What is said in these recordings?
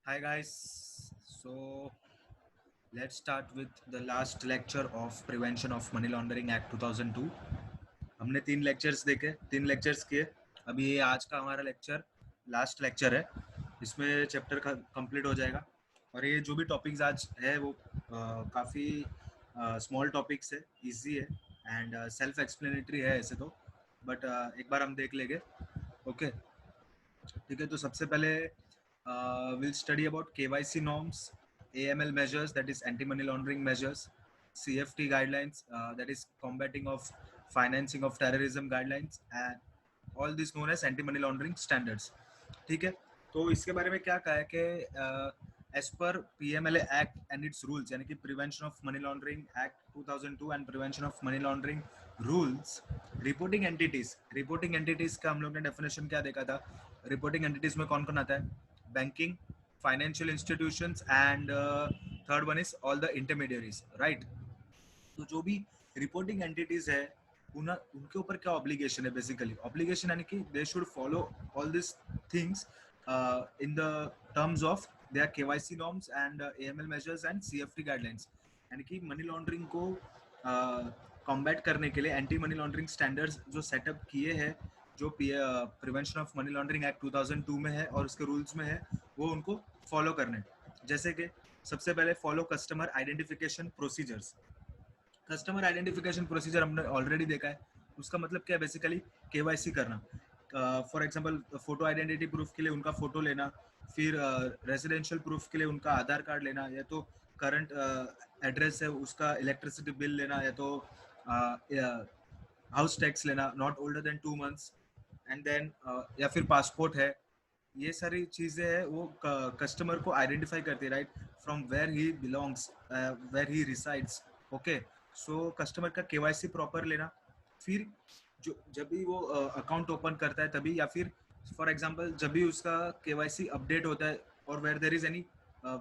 Hi guys. So let's start with the last lecture of Prevention of Money Laundering Act 2002. हमने तीन lectures देखे, तीन lectures किए. अभी ये आज का हमारा लेक्चर लास्ट लेक्चर है. इसमें चैप्टर का कंप्लीट हो जाएगा. और ये जो भी टॉपिक्स आज है वो काफ़ी स्मॉल टॉपिक्स है, इजी है एंड सेल्फ एक्सप्लेनेटरी है ऐसे तो. बट एक बार हम देख लेंगे. ओके, ठीक है. तो सबसे पहले we'll study about KYC norms, AML measures, that is anti-money laundering measures, CFT guidelines, that is combating of financing of terrorism guidelines, and all this known as anti-money laundering standards. ठीक है. तो इसके बारे में क्या कहा है कि as per PMLA act and its rules, यानी कि prevention of money laundering act 2002 and prevention of money laundering rules, reporting entities का हम लोग ने डेफिनेशन क्या देखा था. रिपोर्टिंग एंटिटीज में कौन कौन आता है? Banking, financial institutions and third one is all the intermediaries, right. तो जो भी रिपोर्टिंग एंटिटीज है उनके ऊपर क्या ऑब्लिगेशन है? बेसिकली ऑब्लिगेशन यानी कि they should follow all this things in the terms of their KYC norms and AML measures and CFT guidelines. यानी कि मनी लॉन्ड्रिंग को कॉम्बैट करने के लिए एंटी मनी लॉन्ड्रिंग स्टैंडर्ड्स जो सेटअप किए हैं, जो prevention of money laundering act 2002 में है और उसके रूल्स में है, वो उनको फॉलो करने. जैसे कि सबसे पहले follow customer identification procedures. Customer identification procedure हमने ऑलरेडी देखा है. उसका मतलब क्या है? बेसिकली KYC करना. For example photo identity proof के लिए उनका फोटो लेना, फिर रेजिडेंशियल प्रूफ के लिए उनका आधार कार्ड लेना, या तो करंट एड्रेस है उसका इलेक्ट्रिसिटी बिल लेना, या तो हाउस टैक्स लेना not older than 2 months, and then या फिर पासपोर्ट है. ये सारी चीजें हैं वो कस्टमर को आइडेंटिफाई करती है, right, from where he belongs, where he resides. Okay, so customer का KYC प्रॉपर लेना. फिर जो जब भी वो अकाउंट ओपन करता है तभी, या फिर फॉर एग्जांपल जब भी उसका KYC अपडेट होता है, और where there is any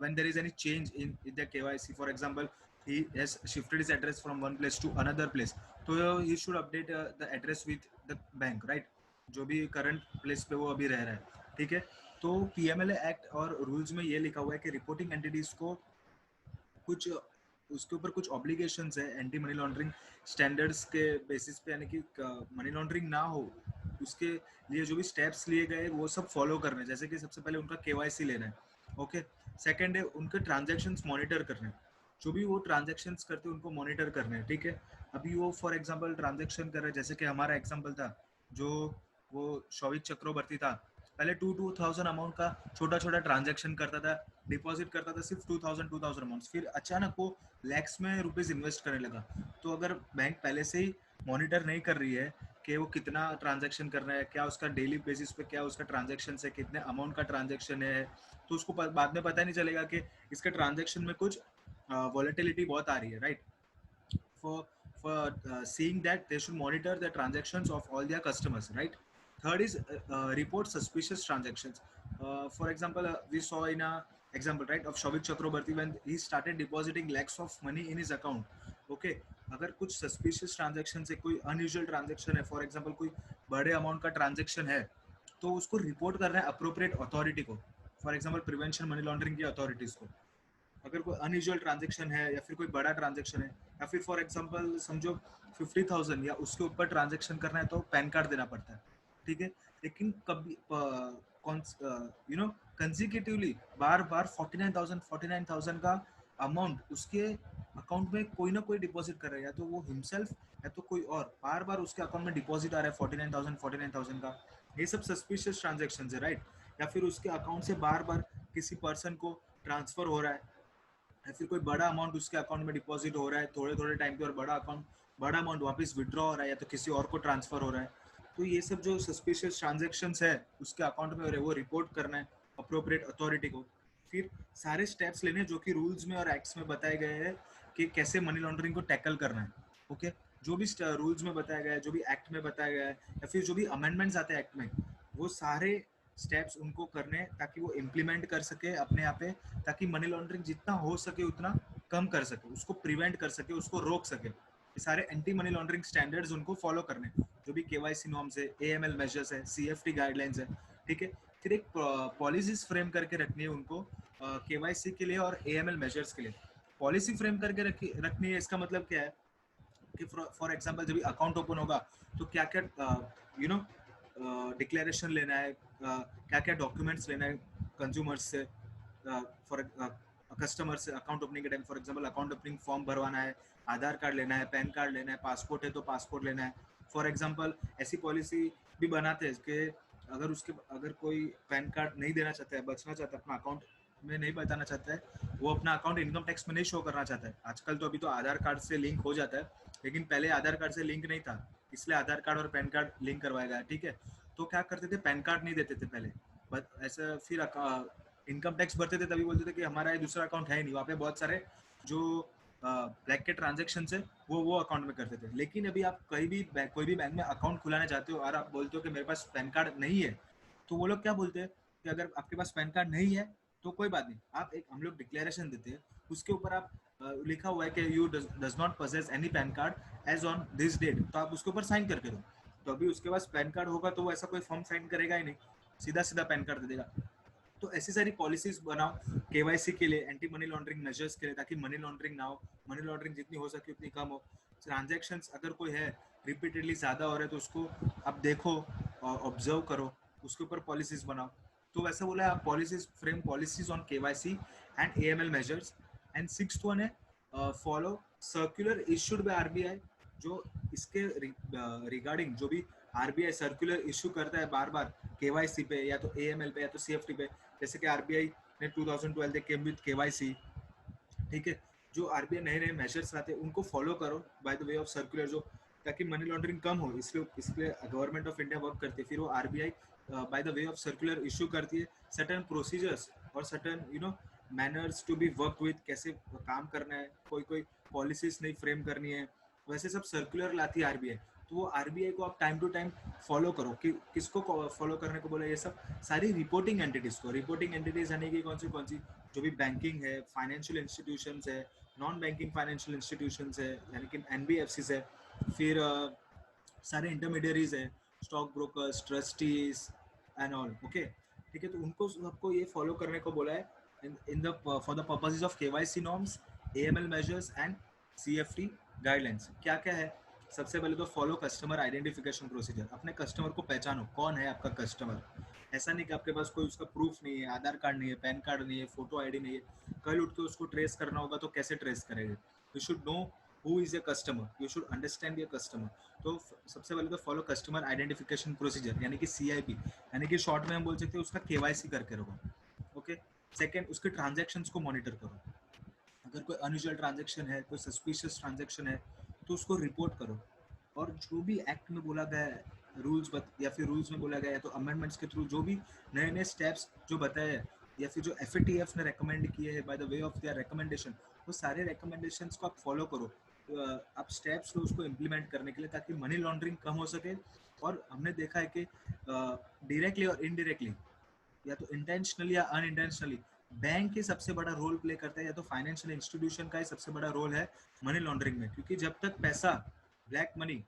when there is any change in their KYC, for example he has shifted his address from one place to another place, so he should update the address with the bank, right, जो भी current place पे वो अभी रह रहा है. ठीक है. तो PMLA एक्ट और रूल्स में ये लिखा हुआ है कि रिपोर्टिंग एंटिटीज को कुछ उसके ऊपर कुछ ऑब्लिगेशंस है एंटी मनी लॉन्ड्रिंग स्टैंडर्ड्स के बेसिस पे, यानी कि मनी लॉन्ड्रिंग ना हो उसके लिए जो भी स्टेप्स लिए गए वो सब फॉलो करने हैं. जैसे कि सबसे पहले उनका KYC लेना है. ओके. सेकंड है उनके ट्रांजैक्शंस मॉनिटर करने हैं. जो भी वो ट्रांजैक्शंस करते हैं उनको मॉनिटर करने हैं. ठीक है. अभी वो फॉर एग्जांपल ट्रांजैक्शन कर रहे हैं, जैसे कि हमारा एग्जांपल था जो वो शौविक चक्रवर्ती था. पहले 2,000 अमाउंट का छोटा छोटा ट्रांजैक्शन करता था, डिपॉजिट करता था सिर्फ 2,000 अमाउंट, फिर अचानक वो लैक्स में रुपीज इन्वेस्ट करने लगा. तो अगर बैंक पहले से ही मॉनिटर नहीं कर रही है कि वो कितना ट्रांजैक्शन कर रहा है, क्या उसका डेली बेसिस पे क्या उसका ट्रांजैक्शन है, कितने अमाउंट का ट्रांजैक्शन है, तो उसको बाद में पता नहीं चलेगा कि इसके ट्रांजैक्शन में कुछ वॉलेटिलिटी बहुत आ रही है, right. For seeing that they should monitor the transactions of all their customers, right. Third is report suspicious transactions. For example, we saw in a example, right, of Shovik Chakraborty when he started depositing lakhs of money in his account. Okay, अगर कुछ suspicious transaction है, कोई unusual transaction है, for example कोई बड़े amount का transaction है, तो उसको रिपोर्ट करना है अप्रोप्रिएट अथॉरिटी को, for example prevention money laundering की अथॉरिटीज को. अगर कोई अनयूजुअल ट्रांजेक्शन है या फिर कोई बड़ा ट्रांजेक्शन है, या फिर फॉर एग्जांपल समझो 50,000 या उसके ऊपर ट्रांजेक्शन करना है, तो पैन कार्ड देना पड़ता है. ठीक है. लेकिन कभी कौन यू नो कंसिक्यूटिवली बार बार 49,000 का अमाउंट उसके अकाउंट में कोई ना कोई डिपॉजिट कर रहा है, या तो वो हिमसेल्फ या तो कोई और, बार बार उसके अकाउंट में डिपॉजिट आ रहा है 49,000 का. ये सब सस्पिशियस ट्रांजेक्शन है, राइट. या फिर उसके अकाउंट से बार बार किसी पर्सन को ट्रांसफर हो रहा है, या फिर कोई बड़ा अमाउंट उसके अकाउंट में डिपॉजिट हो रहा है थोड़े थोड़े टाइम पे, और बड़ा अमाउंट वापस विड्रॉ हो रहा है या तो किसी और को ट्रांसफर हो रहा है. तो ये सब जो सस्पिशियस ट्रांजेक्शंस है उसके अकाउंट में हो रहे हैं वो रिपोर्ट करना है अप्रोप्रिएट अथॉरिटी को. फिर सारे स्टेप्स लेने जो कि रूल्स में और एक्ट्स में बताए गए हैं कि कैसे मनी लॉन्ड्रिंग को टैकल करना है. ओके. जो भी रूल्स में बताया गया है, जो भी एक्ट में बताया गया है, या फिर जो भी अमेंडमेंट्स आते हैं एक्ट में, वो सारे स्टेप्स उनको करने ताकि वो इम्प्लीमेंट कर सके अपने यहाँ पे, ताकि मनी लॉन्ड्रिंग जितना हो सके उतना कम कर सके, उसको प्रिवेंट कर सके, उसको रोक सके. ये सारे एंटी मनी लॉन्ड्रिंग स्टैंडर्ड्स उनको फॉलो करने, जो भी KYC नॉर्म्स है, AML मेजर्स है, CFT गाइडलाइंस है. ठीक है. फिर एक पॉलिसीज फ्रेम करके रखनी है उनको केवाईसी के लिए और एएमएल मेजर्स के लिए पॉलिसी फ्रेम करके रखनी है। इसका मतलब क्या है कि फॉर एग्जांपल जब अकाउंट ओपन होगा तो क्या क्या यू नो डिक्लेरेशन लेना है, क्या क्या डॉक्यूमेंट्स लेना है कंज्यूमर्स से, फॉर कस्टमर से अकाउंट ओपनिंग के time. For example account opening form भरवाना है, आधार कार्ड लेना है, पैन कार्ड लेना है, पासपोर्ट है तो पासपोर्ट लेना है। फॉर एग्जांपल ऐसी पॉलिसी भी बनाते हैं कि अगर कोई पैन कार्ड नहीं देना चाहता है, बचना चाहता है, अपना अकाउंट में नहीं बताना चाहता है, वो अपना अकाउंट इनकम टैक्स में नहीं शो करना चाहता है। आजकल तो अभी तो आधार कार्ड से लिंक हो जाता है, लेकिन पहले आधार कार्ड से लिंक नहीं था, इसलिए आधार कार्ड और पैन कार्ड लिंक करवाया गया। ठीक है, तो क्या करते थे, पैन कार्ड नहीं देते थे पहले, बट ऐसा फिर इनकम टैक्स भरते थे, तभी बोलते थे कि हमारा ये दूसरा अकाउंट है नहीं। वहाँ पे बहुत सारे जो ब्लैक के ट्रांजेक्शन है वो अकाउंट में करते थे। लेकिन अभी आप कोई भी बैंक में अकाउंट खुलाने जाते हो और आप बोलते हो कि मेरे पास पैन कार्ड नहीं है, तो वो लोग क्या बोलते हैं कि अगर आपके पास पैन कार्ड नहीं है तो कोई बात नहीं, आप एक हम लोग डिक्लेरेशन देते हैं, उसके ऊपर आप लिखा हुआ है कि you does not possess any PAN card as on this date, तो आप उसके ऊपर साइन करके दो। तो अभी उसके पास पैन कार्ड होगा तो वो ऐसा कोई फॉर्म साइन करेगा ही नहीं, सीधा सीधा पैन कार्ड दे देगा। तो ऐसी सारी पॉलिसीज बनाओ केवाईसी के लिए, एंटी मनी लॉन्ड्रिंग मेजर्स के लिए, ताकि मनी लॉन्ड्रिंग ना हो, मनी लॉन्ड्रिंग जितनी हो सके उतनी कम हो। ट्रांजेक्शन्स अगर कोई है रिपीटेडली ज़्यादा हो रहे तो उसको आप देखो, ऑब्जर्व करो, उसके ऊपर पॉलिसीज बनाओ। तो वैसे बोला आप policies frame policies on KYC and AML measures. And sixth one है follow circular issued by RBI. जो इसके रिगार्डिंग जो भी आरबीआई सर्कुलर इशू करता है बार बार केवाईसी पे या तो एएमएल पे या तो सीएफटी पे, जैसे कि आरबीआई ने 2012 में केम विद केवाईसी। ठीक है, जो आरबीआई नए नए मेजर्स लाते हैं उनको फॉलो करो bye the way of circular, जो ताकि मनी लॉन्ड्रिंग कम हो, इसलिए गवर्नमेंट ऑफ इंडिया वर्क करती है। फिर वो RBI by the way of circular issue करती है सर्टेन प्रोसीजर्स और certain manners to be work with, कैसे काम करना है, कोई कोई पॉलिसीज नहीं फ्रेम करनी है, वैसे सब सर्कुलर लाती है आरबीआई। तो वो आरबीआई को आप टाइम टू टाइम फॉलो करो कि किसको फॉलो करने को बोला, ये सब सारी रिपोर्टिंग एंटिटीज को। रिपोर्टिंग एंटिटीज यानी कि कौन सी जो भी बैंकिंग है, फाइनेंशियल इंस्टीट्यूशंस है, नॉन बैंकिंग फाइनेंशियल इंस्टीट्यूशंस है यानी कि एनबीएफसीज है, फिर सारे इंटरमीडियरीज है, stock brokers, trustees and all. Okay, ठीक है, तो उनको सबको ये फॉलो करने को बोला है in the for the purposes of KYC norms, AML measures and CFT guidelines. क्या क्या है, सबसे पहले तो फॉलो कस्टमर आइडेंटिफिकेशन प्रोसीजर। अपने कस्टमर को पहचानो, कौन है आपका कस्टमर। ऐसा नहीं कि आपके पास कोई उसका प्रूफ नहीं है, आधार कार्ड नहीं है, पैन कार्ड नहीं है, फोटो आईडी नहीं है, कल उठ के उसको ट्रेस करना होगा तो कैसे ट्रेस करेंगे। You should know who is a customer, you should understand your customer. तो सबसे पहले तो फॉलो कस्टमर आइडेंटिफिकेशन प्रोसीजर यानी कि सीआईपी, यानी कि शॉर्ट में हम बोल सकते हैं उसका केवाईसी करके रखो। ओके, सेकंड, उसके ट्रांजैक्शंस को मॉनिटर करो। अगर कोई अनयूजुअल ट्रांजैक्शन है, कोई सस्पिशियस ट्रांजैक्शन है, तो उसको रिपोर्ट करो। और जो भी एक्ट में बोला गया है, या फिर रूल्स में बोला गया है, तो अमेंडमेंट्स के थ्रू जो भी नए नए स्टेप्स जो बताए हैं या फिर जो एफएटीएफ ने रेकमेंड किए हैं bye the way of their recommendation, वो सारे रिकमेंडेशंस को आप फॉलो करो। आप स्टेप्स लो उसको इम्प्लीमेंट करने के लिए, ताकि मनी लॉन्ड्रिंग कम हो सके। और हमने देखा है कि डायरेक्टली और इनडायरेक्टली, या तो इंटेंशनली या अनइंटेंशनली, बैंक ही सबसे बड़ा रोल प्ले करता है, या तो फाइनेंशियल इंस्टीट्यूशन का ही सबसे बड़ा रोल है मनी लॉन्ड्रिंग में। क्योंकि जब तक पैसा, ब्लैक मनी,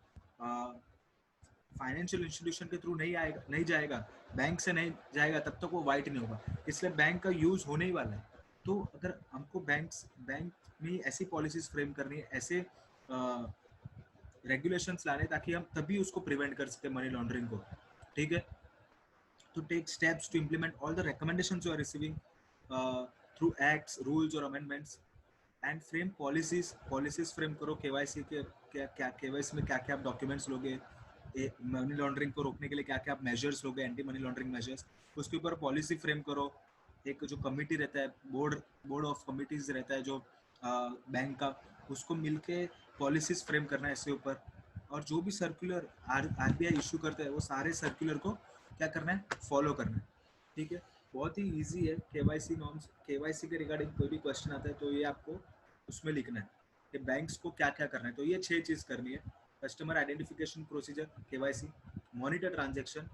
फाइनेंशियल इंस्टीट्यूशन के थ्रू नहीं जाएगा, बैंक से नहीं जाएगा, तब तक वो वाइट नहीं होगा। इसलिए बैंक का यूज होने ही वाला है। तो अगर हमको बैंक में ऐसी पॉलिसीज फ्रेम करनी है, ऐसे रेगुलेशंस लाने, ताकि हम तभी उसको प्रिवेंट कर सकते मनी लॉन्ड्रिंग को। ठीक है, to take steps to implement all the recommendations you are receiving through acts, rules or amendments, and frame policies frame करो केवाईसी के, क्या केवाईसी में क्या क्या आप डॉक्यूमेंट्स लोगे, मनी लॉन्ड्रिंग को रोकने के लिए क्या क्या आप मेजर्स लोगे, एंटी मनी लॉन्ड्रिंग मेजर्स, उसके ऊपर पॉलिसी फ्रेम करो। एक जो कमिटी रहता है, बोर्ड ऑफ कमिटीज रहता है जो बैंक का, उसको मिलके पॉलिसीज फ्रेम करना है इसके ऊपर। और जो भी सर्कुलर आरबीआई इशू करता है, वो सारे सर्कुलर को क्या करना है, फॉलो करना है। ठीक है, बहुत ही इजी है। केवाईसी नॉर्म्स, केवाईसी के रिगार्डिंग कोई भी क्वेश्चन आता है तो ये आपको उसमें लिखना है कि बैंक्स को क्या क्या करना है। तो ये 6 चीज़ करनी है: customer identification procedure KYC, monitor transaction,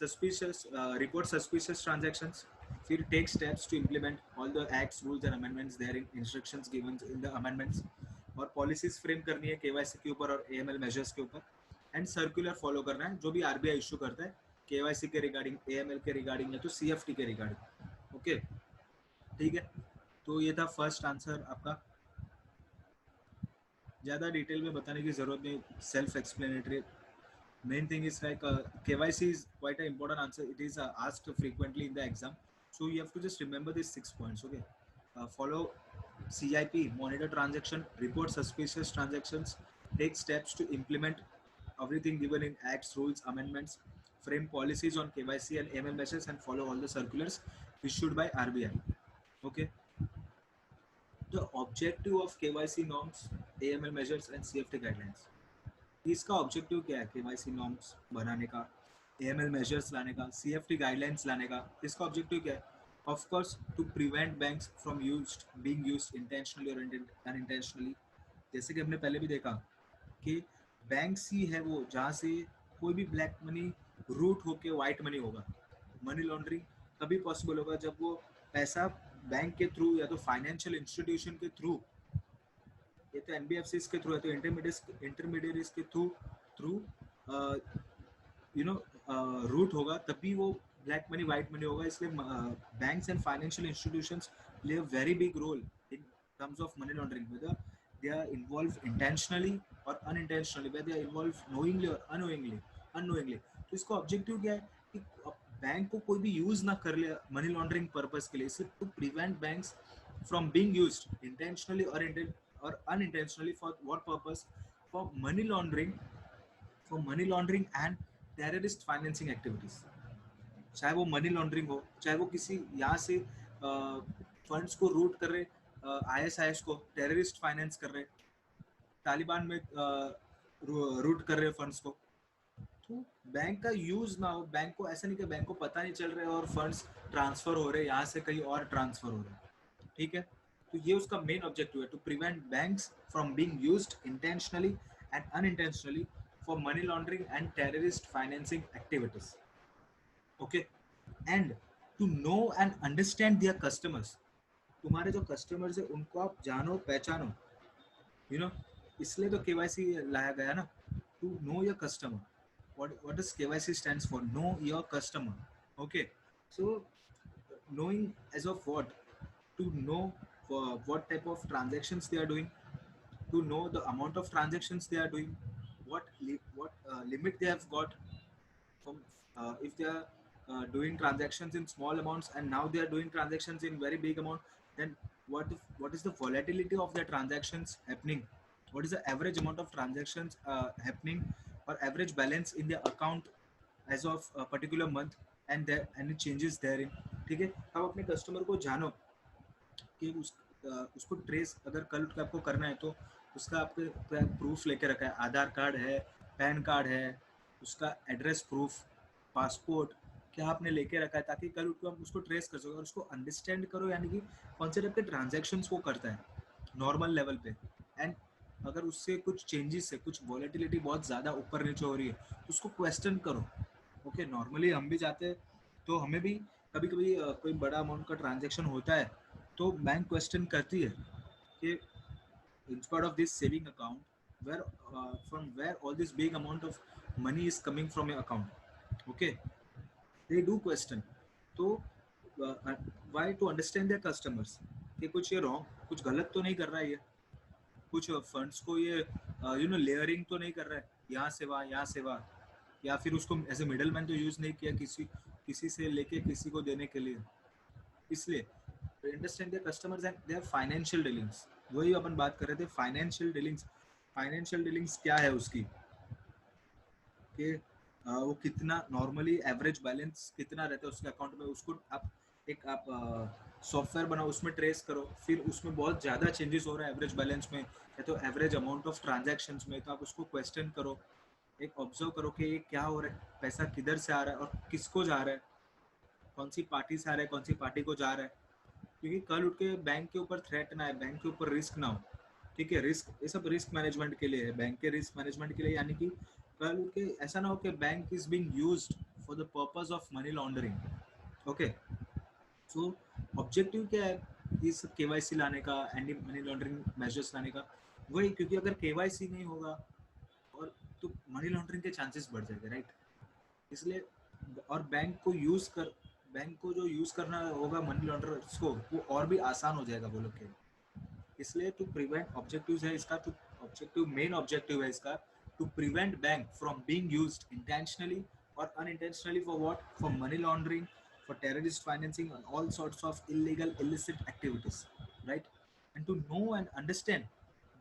suspicious report suspicious transactions, फिर take steps to implement all the acts, rules and amendments therein instructions given in the amendments, और पॉलिसीज फ्रेम करनी है केवाईसी के ऊपर और एएमएल मेजर्स के ऊपर, and circular follow करना है जो भी आरबीआई इशू करता है केवाईसी के रिगार्डिंग, एएमएल के रिगार्डिंग या तो सीएफटी के रिगार्डिंग। ओके, ठीक है, तो ये था फर्स्ट आंसर आपका, ज़्यादा डिटेल में बताने की ज़रूरत नहीं, self explanatory. Main thing is like KYC is quite an important answer. It is asked frequently in the exam, so you have to just remember these 6 points. Okay, follow CIP, monitor transaction, report suspicious transactions, take steps to implement everything given in acts, rules, amendments, frame policies on KYC and AML measures, and follow all the circulars issued by RBI. Okay, the objective of KYC norms, AML measures, and CFT guidelines. इसका objective क्या है KYC norms बनाने का, AML measures लाने का, CFT guidelines लाने का? इसका ऑब्जेक्टिव क्या है? Of course to prevent banks from used being used intentionally और अनइंटेंशनली. जैसे कि हमने पहले भी देखा कि बैंक्स ही है वो जहाँ से कोई भी ब्लैक मनी रूट होके वाइट मनी होगा. मनी लॉन्ड्रिंग तभी पॉसिबल होगा जब वो पैसा बैंक के थ्रू या तो फाइनेंशियल इंस्टीट्यूशन के थ्रू, ये तो एनबीएफसी के थ्रू है, तो इंटरमीडिएट्स के through through you know route होगा, तभी वो ब्लैक मनी वाइट मनी होगा. इसलिए banks and financial institutions play a very big role in terms of money laundering, whether they are involve intentionally और unintentionally, whether they are involve knowingly और unknowingly. तो इसका objective क्या है कि bank को कोई भी यूज ना कर ले मनी लॉन्ड्रिंग पर्पस के लिए. इसलिए to prevent banks from being used intentionally और unintentionally for what purpose? For money laundering and terrorist financing activities. चाहे वो मनी लॉन्ड्रिंग हो, चाहे वो किसी यहाँ से फंड्स को रूट कर रहे, आईएसआईएस को टेररिस्ट फाइनेंस कर रहे, तालिबान में रूट कर रहे फंड्स को, तो बैंक का यूज ना हो. बैंक को ऐसा नहीं कि बैंक को पता नहीं चल रहा है और फंड्स ट्रांसफर हो रहे हैं यहाँ से कहीं और ट्रांसफर हो रहे हैं. ठीक है, तो ये उसका मेन ऑब्जेक्टिव है, to prevent banks from being used intentionally and unintentionally for money laundering and terrorist financing activities. Okay, and to know and understand their customers. तुम्हारे जो कस्टमर्स है उनको आप जानो पहचानो, यू नो. इसलिए तो केवाईसी लाया गया ना, to know your customer. what does KYC stands for? Know your customer. Okay, so knowing as of what? To know what type of transactions they are doing, to know the amount of transactions they are doing, what limit they have got from, if they are doing transactions in small amounts and now they are doing transactions in very big amount, then what is the volatility of their transactions happening, what is the average amount of transactions happening or average balance in their account as of a particular month, and there any changes therein. ठीक है, अब अपने customer को जानो कि उसको trace अगर कल आपको करना है तो उसका आपके प्रूफ लेके रखा है, आधार कार्ड है, पैन कार्ड है, उसका एड्रेस प्रूफ, पासपोर्ट, क्या आपने लेके रखा है, ताकि कल हम उसको ट्रेस कर सको और उसको अंडरस्टैंड करो, यानी कि कौन से टाइप के ट्रांजेक्शन्स वो करता है नॉर्मल लेवल पे. एंड अगर उससे कुछ चेंजेस है, कुछ वॉलेटिलिटी बहुत ज़्यादा ऊपर नीचे हो रही है, तो उसको क्वेश्चन करो. ओके, नॉर्मली हम भी जाते हैं तो हमें भी कभी कभी कोई बड़ा अमाउंट का ट्रांजेक्शन होता है तो बैंक क्वेश्चन करती है कि instead of this saving account, where from where all this big amount of money is coming from your account. Okay, they do question. तो why? To understand their customers कि कुछ ये रॉन्ग, कुछ गलत तो नहीं कर रहा है ये, कुछ फंड्स को ये लेयरिंग तो नहीं कर रहा है यहाँ से वहाँ, यहाँ से वहाँ, या फिर उसको एज ए मिडल मैन तो यूज नहीं किया किसी से लेके किसी को देने के लिए. इसलिए understand their customers and there financial dealings. वही अपन बात कर रहे थे, फाइनेंशियल डीलिंग्स. फाइनेंशियल डीलिंग्स क्या है उसकी कि वो कितना नॉर्मली एवरेज बैलेंस कितना रहता है उसके अकाउंट में, उसको आप सॉफ्टवेयर बनाओ, उसमें ट्रेस करो, फिर उसमें बहुत ज़्यादा चेंजेस हो रहा है एवरेज बैलेंस में या तो एवरेज अमाउंट ऑफ ट्रांजैक्शंस में, तो आप उसको क्वेश्चन करो, एक ऑब्जर्व करो कि ये क्या हो रहा है, पैसा किधर से आ रहा है और किसको जा रहा है, कौन सी पार्टी से आ रहा है, कौन सी पार्टी को जा रहा है. क्योंकि कल उठ के बैंक के ऊपर थ्रेट ना है, बैंक के ऊपर रिस्क ना हो. ठीक है, रिस्क ये सब रिस्क मैनेजमेंट के लिए है, बैंक के रिस्क मैनेजमेंट के लिए, यानी कि कल उठ के ऐसा ना हो कि bank is being used for the purpose of money laundering. Okay, so objective क्या है इस केवाईसी लाने का, एंटी मनी लॉन्ड्रिंग मेजर्स लाने का? वही, क्योंकि अगर केवाईसी नहीं होगा और तो मनी लॉन्ड्रिंग के चांसेस बढ़ जाएंगे, राइट. इसलिए और बैंक को यूज कर बैंक को जो यूज करना होगा मनी लॉन्ड्रर्स को, वो और भी आसान हो जाएगा वो लोग के। इसलिए टू प्रिवेंट ऑब्जेक्टिव्स है इसका, टू ऑब्जेक्टिव मेन ऑब्जेक्टिव है इसका, to prevent bank from being used intentionally और unintentionally for what, for money laundering, for terrorist financing and all sorts of illegal illicit activities, right? And to know and understand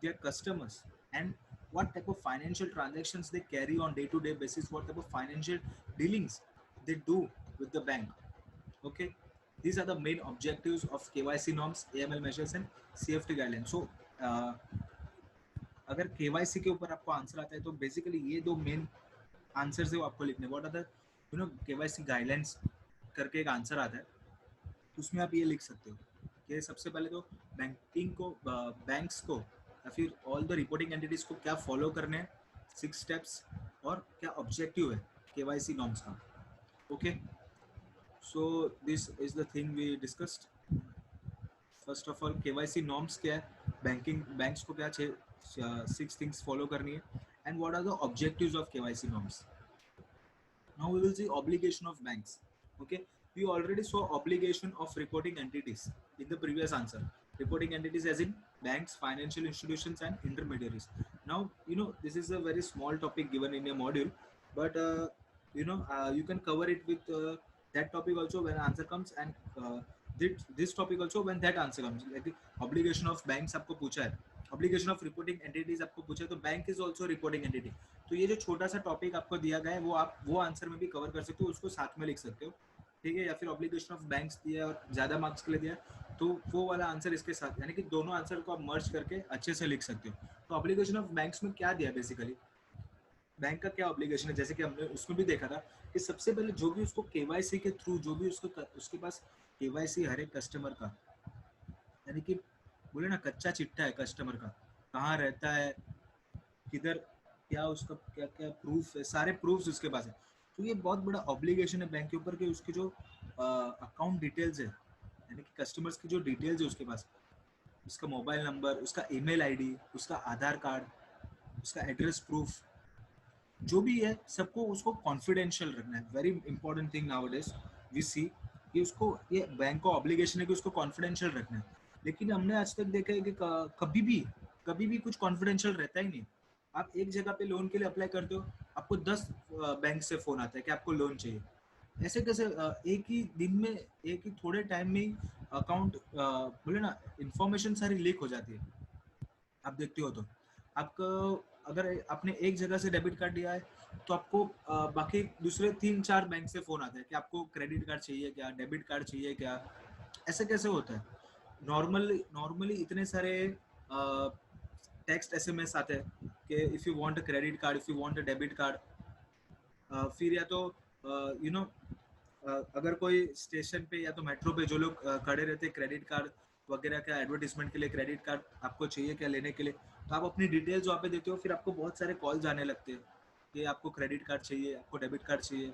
their customers and what type of financial transactions they carry on day to day basis, what type of financial dealings they do with the bank. Okay, these are the main objectives of KYC norms, AML measures and CFT guidelines. So अगर KYC के ऊपर आपको answer आता है तो basically ये दो main answer है वो आपको लिखने। What are the KYC guidelines करके एक आंसर आता है, तो उसमें आप ये लिख सकते हो कि सबसे पहले तो बैंकिंग को, बैंक्स को या फिर ऑल द रिपोर्टिंग एंटिटीज को क्या फॉलो करने हैं, 6 स्टेप्स, और क्या ऑब्जेक्टिव है KYC नॉर्म्स का। Okay, so this is the thing we discussed. First of all KYC norms क्या है, बैंकिंग बैंक्स को क्या 6 थिंग्स फॉलो करनी है, and what are the objectives of KYC norms. Now we will see obligation of banks. Okay, we already saw obligation of reporting entities in the previous answer. Reporting entities as in banks, financial institutions and intermediaries. Now this is a very small topic given in a module, but you can cover it with that topic also when answer comes, and this topic also when that answer comes. Like obligation of banks आपको पूछा है, obligation of reporting entities आपको पूछा है, तो bank is also reporting entity। तो ये जो छोटा सा टॉपिक आपको दिया गया है वो आप वो आंसर में भी कवर कर सकते हो, उसको साथ में लिख सकते हो, ठीक है। या फिर ऑब्लिगेशन ऑफ बैंक्स दिया और ज़्यादा मार्क्स के लिए दिया तो वो वाला आंसर इसके साथ, यानी कि दोनों आंसर को आप मर्ज करके अच्छे से लिख सकते हो। तो ऑब्लिगेशन ऑफ बैंक्स में क्या दिया, बेसिकली बैंक का क्या ऑब्लिगेशन है, जैसे कि हमने उसमें भी देखा था कि सबसे पहले जो भी उसको KYC के थ्रू जो भी उसके पास KYC हर एक कस्टमर का, यानी कि बोले ना कच्चा चिट्ठा है कस्टमर का, कहाँ रहता है, किधर, क्या उसका क्या क्या प्रूफ है, सारे प्रूफ्स उसके पास है। तो ये बहुत बड़ा ऑब्लिगेशन है बैंक के ऊपर कि उसकी जो अकाउंट डिटेल्स है, यानी कि कस्टमर्स की जो डिटेल्स है उसके पास, उसका मोबाइल नंबर, उसका ईमेल आईडी, उसका आधार कार्ड, उसका एड्रेस प्रूफ, जो भी है सबको उसको कॉन्फिडेंशियल रखना है। Very important thing nowadays we see कि उसको, ये बैंक का ऑब्लिगेशन है कि उसको कॉन्फिडेंशियल रखना है। लेकिन हमने आज तक देखा है कि कभी भी कुछ कॉन्फिडेंशियल रहता ही नहीं। आप एक जगह पे लोन के लिए अप्लाई करते हो, आपको 10 बैंक से फोन आता है कि आपको लोन चाहिए। ऐसे कैसे एक ही दिन में, एक ही थोड़े टाइम में ही अकाउंट, बोले ना, इंफॉर्मेशन सारी लीक हो जाती है। आप देखते हो तो आपको, अगर आपने एक जगह से डेबिट कार्ड लिया है तो आपको बाकी दूसरे 3-4 बैंक से फोन आता है कि आपको क्रेडिट कार्ड चाहिए क्या, डेबिट कार्ड चाहिए क्या। ऐसे कैसे होता है? नॉर्मली इतने सारे टेक्स्ट SMS आते हैं कि if you want a credit card, if you want a debit card, फिर या तो यू नो अगर कोई स्टेशन पे या तो मेट्रो पे जो लोग खड़े रहते हैं क्रेडिट कार्ड वगैरह का एडवर्टीजमेंट के लिए, क्रेडिट कार्ड आपको चाहिए क्या लेने के लिए, तो आप अपनी डिटेल्स वहाँ पे देते हो, फिर आपको बहुत सारे कॉल्स आने लगते हैं कि आपको क्रेडिट कार्ड चाहिए, आपको डेबिट कार्ड चाहिए।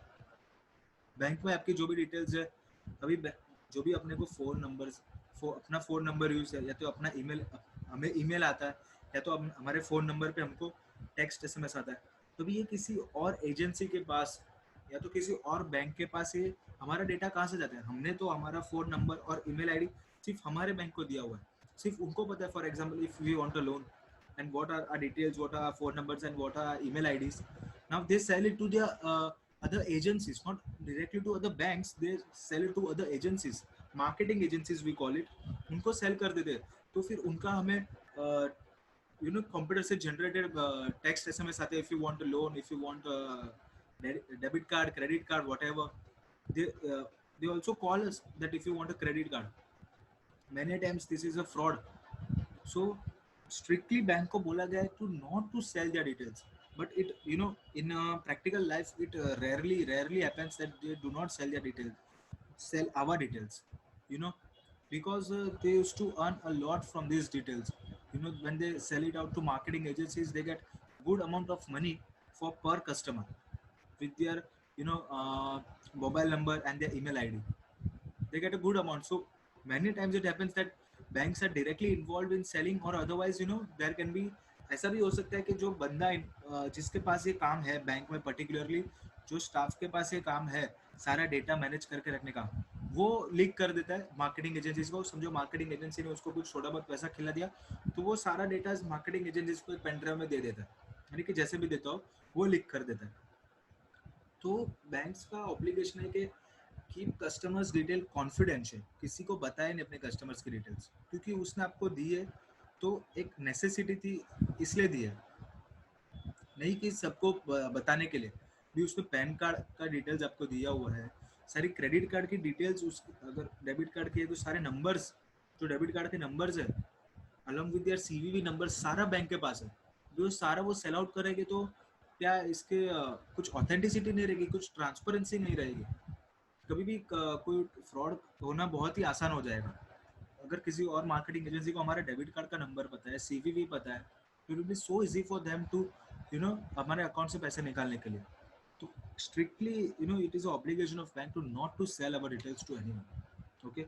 बैंक में आपकी जो भी डिटेल्स है, अभी जो भी अपने को फ़ोन नंबर, अपना फ़ोन नंबर यूज़ है, या तो अपना ईमेल, हमें ईमेल आता है, या तो हमारे फ़ोन नंबर पे हमको टेक्स्ट SMS आता है। तो भी ये किसी और एजेंसी के पास या तो किसी और बैंक के पास ये हमारा डेटा कहाँ से जाता है? हमने तो हमारा फ़ोन नंबर और ईमेल आईडी सिर्फ हमारे बैंक को दिया हुआ है, सिर्फ उनको पता है। For example if we want a loan and what are our details, what are our phone numbers and what are our email IDs. Now they sell it to their other agencies, not directly to other banks, they sell it to other agencies, marketing agencies we call it, उनको sell कर देते हैं। तो फिर उनका हमें computer से generated text SMS आते हैं, if you want a loan, if you want a debit card, credit card, whatever, they uh, they also call us that if you want a credit card, many times this is a fraud। So strictly bank को बोला गया है to not to sell their details, but it in practical life it rarely happens that they do not sell their details, sell our details, you know because they used to earn a lot from these details. When they sell it out to marketing agencies, they get good amount of money for per customer with their mobile number and their email ID. They get a good amount. So many times it happens that banks are directly involved in selling, or otherwise there can be, ऐसा भी हो सकता है कि जो बंदा जिसके पास ये काम है बैंक में, पर्टिकुलरली जो स्टाफ के पास ये काम है सारा डेटा मैनेज करके रखने का, वो लीक कर देता है मार्केटिंग एजेंसीज को। समझो मार्केटिंग एजेंसी ने उसको कुछ थोड़ा बहुत पैसा खिला दिया, तो वो सारा डेटा मार्केटिंग एजेंसीज को एक पेन ड्राइव में दे देता है, यानी कि जैसे भी देता हो वो लीक कर देता है। तो बैंक्स का ऑब्लिगेशन है कि कीप कस्टमर्स डिटेल कॉन्फिडेंशियल, किसी को बताए नहीं अपने कस्टमर्स की डिटेल्स, क्योंकि उसने आपको दी है तो एक नेसेसिटी थी, इसलिए दी है, नहीं कि सबको बताने के लिए भी। उसमें पैन कार्ड का डिटेल्स आपको दिया हुआ है, सारी क्रेडिट कार्ड की डिटेल्स, उस अगर डेबिट कार्ड की है तो सारे नंबर्स, जो डेबिट कार्ड के नंबर्स है अलॉन्ग विद यार सीवीवी नंबर, सारा बैंक के पास है। जो सारा वो सेल आउट करेंगे तो क्या इसके कुछ ऑथेंटिसिटी नहीं रहेगी, कुछ ट्रांसपेरेंसी नहीं रहेगी, कभी भी कोई फ्रॉड होना बहुत ही आसान हो जाएगा। अगर किसी और मार्केटिंग एजेंसी को हमारे डेबिट कार्ड का नंबर पता है, सीवीवी पता है, it will be so easy for them to हमारे अकाउंट से पैसे निकालने के लिए। तो strictly it is obligation of bank to not to sell our details to anyone. Okay,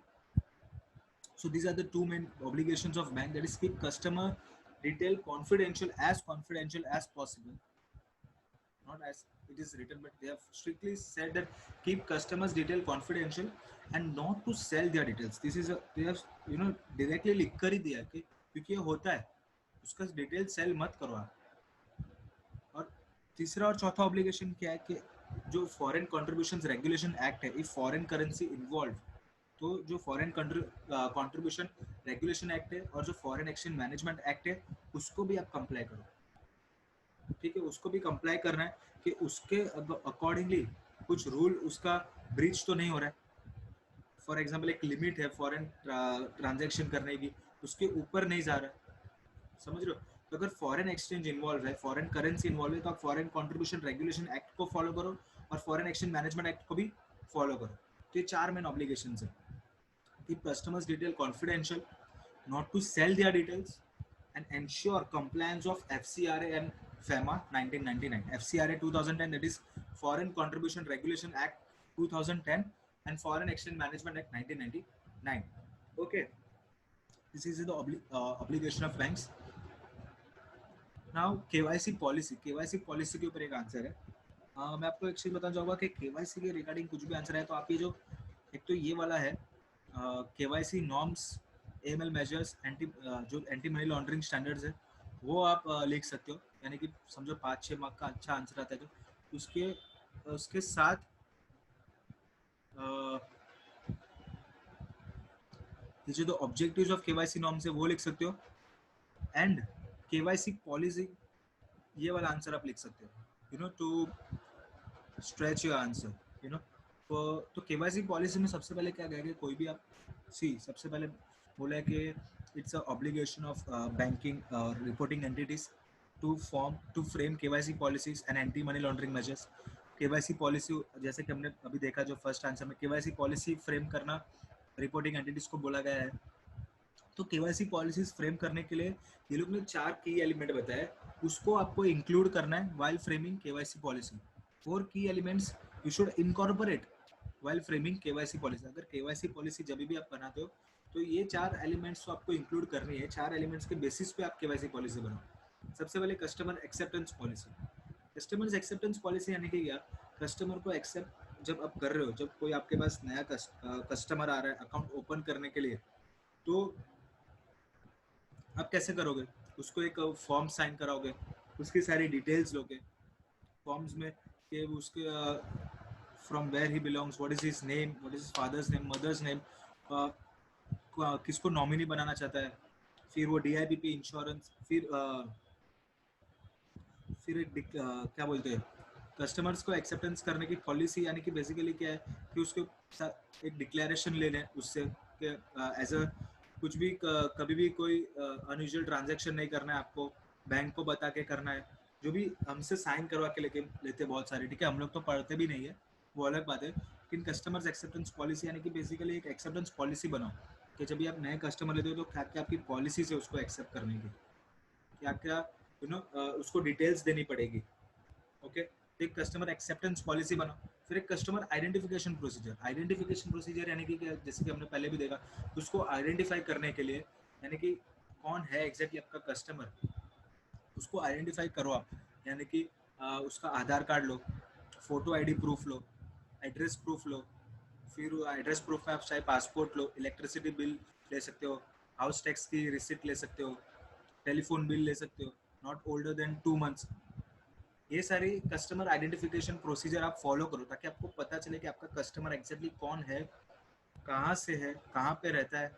so these are the two main obligations of bank, that is keep customer detail confidential as possible, not as it is written, but they have strictly said that keep customers detail confidential and not to sell their details. This is a, they have directly लिख कर ही दिया कि क्योंकि ये होता है, उसका detail cell मत करो आप। और तीसरा और चौथा ऑब्लिगेशन क्या है कि जो फॉरेन कंट्रीब्यूशंस रेगुलेशन एक्ट है, इफ फॉरेन करेंसी इन्वॉल्व, तो जो फॉरेन कंट्रीब्यूशन रेगुलेशन एक्ट है और जो फॉरेन एक्सचेंज मैनेजमेंट एक्ट है, उसको भी आप कंप्लाई करो। ठीक है, उसको भी कंप्लाई करना है कि उसके अकॉर्डिंगली कुछ रूल उसका ब्रीच तो नहीं हो रहा है। फॉर एग्जांपल एक लिमिट है फॉरेन ट्रांजैक्शन करने की, उसके ऊपर नहीं जा रहा है, समझ रहे हो? तो अगर फॉरेन एक्सचेंज इन्वॉल्व है, फॉरेन करेंसी इन्वॉल्व है, तो आप फॉरेन कंट्रीब्यूशन रेगुलेशन एक्ट को फॉलो करो और फॉरेन एक्सचेंज मैनेजमेंट एक्ट को भी फॉलो करो। तो ये चार मेन ऑब्लिगेशन है। Keep customers' detail confidential, not to sell their details, and ensure compliance of FCRA and FEMA 1999, FCRA 2010, that is Foreign Contribution Regulation Act 2010, and Foreign Exchange Management Act 1999. Okay, this is the obligation of banks. Now KYC policy, KYC policy के ऊपर एक answer है। मैं आपको एक चीज बताना चाहूँगा कि KYC के रिगार्डिंग कुछ भी आंसर है तो आप ये जो एक तो ये वाला है KYC नॉर्म्स, AML मेजर्स, जो एंटी मनी लॉन्ड्रिंग स्टैंडर्ड्स है, वो आप लिख सकते हो, यानी कि समझो 5-6 मार्क का अच्छा आंसर आता है तो उसके उसके साथ ये जो ऑब्जेक्टिव्स ऑफ KYC नॉर्म्स है वो लिख सकते हो, एंड KYC पॉलिसी, ये वाला आंसर आप लिख सकते हो, टू स्ट्रेच योर आंसर, तो केवाईसी पॉलिसी में सबसे पहले क्या कहेंगे, कोई भी आप सबसे पहले बोला है कि it's a obligation of banking और reporting entities to frame KYC policies and anti money laundering measures. KYC policy, जैसे कि हमने अभी देखा जो फर्स्ट आंसर में, केवाईसी पॉलिसी फ्रेम करना रिपोर्टिंग एंटिटीज को बोला गया है। तो केवाईसी पॉलिसीज फ्रेम करने के लिए ये लोग ने 4 की एलिमेंट बताए, उसको आपको इंक्लूड करना है व्हाइल फ्रेमिंग केवाईसी पॉलिसी। 4 की elements you should incorporate while framing KYC policy. अगर केवाईसी पॉलिसी जब भी आप बनाते हो तो ये 4 एलिमेंट्स तो आपको इंक्लूड करनी है। 4 एलिमेंट्स के बेसिस पे आप केवाईसी पॉलिसी बनाओ। सबसे पहले customer acceptance policy. Customer acceptance policy यानी कि क्या, कस्टमर को एक्सेप्ट जब आप कर रहे हो, जब कोई आपके पास नया कस्टमर आ रहा है अकाउंट ओपन करने के लिए, तो आप कैसे करोगे, उसको एक फॉर्म साइन कराओगे, उसकी सारी डिटेल्स लोगे फॉर्म्स में, कि उसके from where he belongs, what is his name, what is his father's name, mother's name, किसको नॉमिनी बनाना चाहता है, फिर वो डीआईबीपी इंश्योरेंस, फिर एक क्या बोलते हैं, कस्टमर्स को एक्सेप्टेंस करने की पॉलिसी, यानी कि बेसिकली क्या है कि उसके एक डिक्लेरेशन ले लें उससे कि एज अ कुछ भी कभी भी कोई अनयूजुअल ट्रांजैक्शन नहीं करना है आपको, बैंक को बता के करना है, जो भी हमसे साइन करवा के लेके लेते बहुत सारे, ठीक है, हम लोग तो पढ़ते भी नहीं है, वो अलग बात है, लेकिन कस्टमर्स एक्सेप्टेंस पॉलिसी यानी कि बेसिकली एक एक्सेप्टेंस पॉलिसी बनाओ कि जब भी आप नए कस्टमर लेते हो तो क्या क्या आपकी पॉलिसी से उसको एक्सेप्ट करने की, क्या क्या उसको डिटेल्स देनी पड़ेगी। ओके, एक कस्टमर एक्सेप्टेंस पॉलिसी बनाओ। फिर एक customer identification procedure. Identification procedure यानी कि जैसे कि हमने पहले भी देखा, उसको आइडेंटिफाई करने के लिए, यानी कि कौन है एग्जैक्टली आपका कस्टमर, उसको आइडेंटिफाई करो आप, यानी कि उसका आधार कार्ड लो, फोटो आईडी प्रूफ लो, एड्रेस प्रूफ लो, फिर एड्रेस प्रूफ में आप चाहे पासपोर्ट लो, इलेक्ट्रिसिटी बिल ले सकते हो, हाउस टैक्स की रिसिप्ट ले सकते हो, टेलीफोन बिल ले सकते हो, नॉट ओल्डर देन 2 मंथ्स। ये सारी कस्टमर आइडेंटिफिकेशन प्रोसीजर आप फॉलो करो ताकि आपको पता चले कि आपका कस्टमर एग्जैक्टली कौन है, कहाँ से है, कहाँ पे रहता है।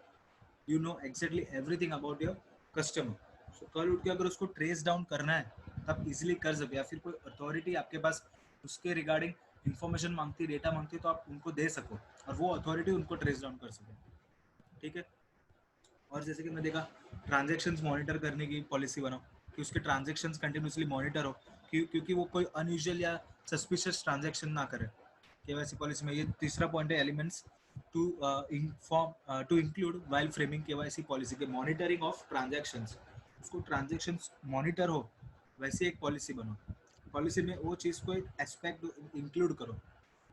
You know exactly everything about your customer. So कल उठ के अगर उसको ट्रेस डाउन करना है तो आप इजिली कर सको, या फिर कोई अथॉरिटी आपके पास उसके रिगार्डिंग इंफॉर्मेशन मांगती है, डेटा मांगती है, तो आप उनको दे सको और वो अथॉरिटी उनको ट्रेस डाउन कर सके। ठीक है। और जैसे कि मैं देखा, ट्रांजेक्शन्स मॉनिटर करने की पॉलिसी बनाओ कि उसके ट्रांजेक्शन्स कंटिन्यूसली मॉनिटर हो, क्योंकि वो कोई अनयूजुअल या सस्पिशियस ट्रांजेक्शन ना करे। केवाईसी पॉलिसी में ये तीसरा पॉइंट है, elements to inform to include while framing KYC policy के मॉनिटरिंग ऑफ ट्रांजेक्शन्स। उसको ट्रांजेक्शन्स मॉनिटर हो वैसे एक पॉलिसी बनो, पॉलिसी में वो चीज़ को एक एस्पेक्ट इंक्लूड करो।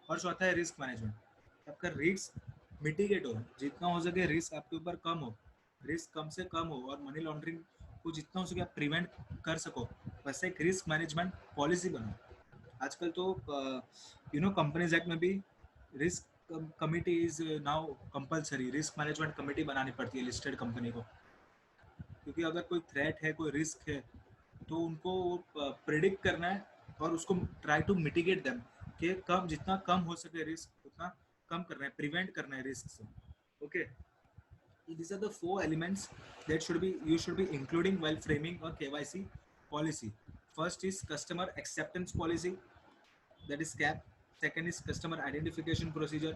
और चौथा है रिस्क मैनेजमेंट। आपका रिस्क मिटिगेट हो, जितना हो सके रिस्क आपके ऊपर कम हो, रिस्क कम से कम हो, और मनी लॉन्ड्रिंग को जितना हो सके आप प्रिवेंट कर सको, वैसे एक रिस्क मैनेजमेंट पॉलिसी बनो। आजकल तो कंपनीज एक्ट में भी risk committee is now compulsory, risk management committee बनानी पड़ती है लिस्टेड कंपनी को, क्योंकि अगर कोई थ्रेट है, कोई रिस्क है, तो उनको प्रिडिक्ट करना है और उसको ट्राई टू मिटिगेट देम, कि कम जितना कम हो सके रिस्क उतना कम करना है, प्रिवेंट करना है रिस्क से। Okay, these are the four elements that should be you should be including while framing a KYC policy. First is customer acceptance policy, that is CAP. Second is customer identification procedure,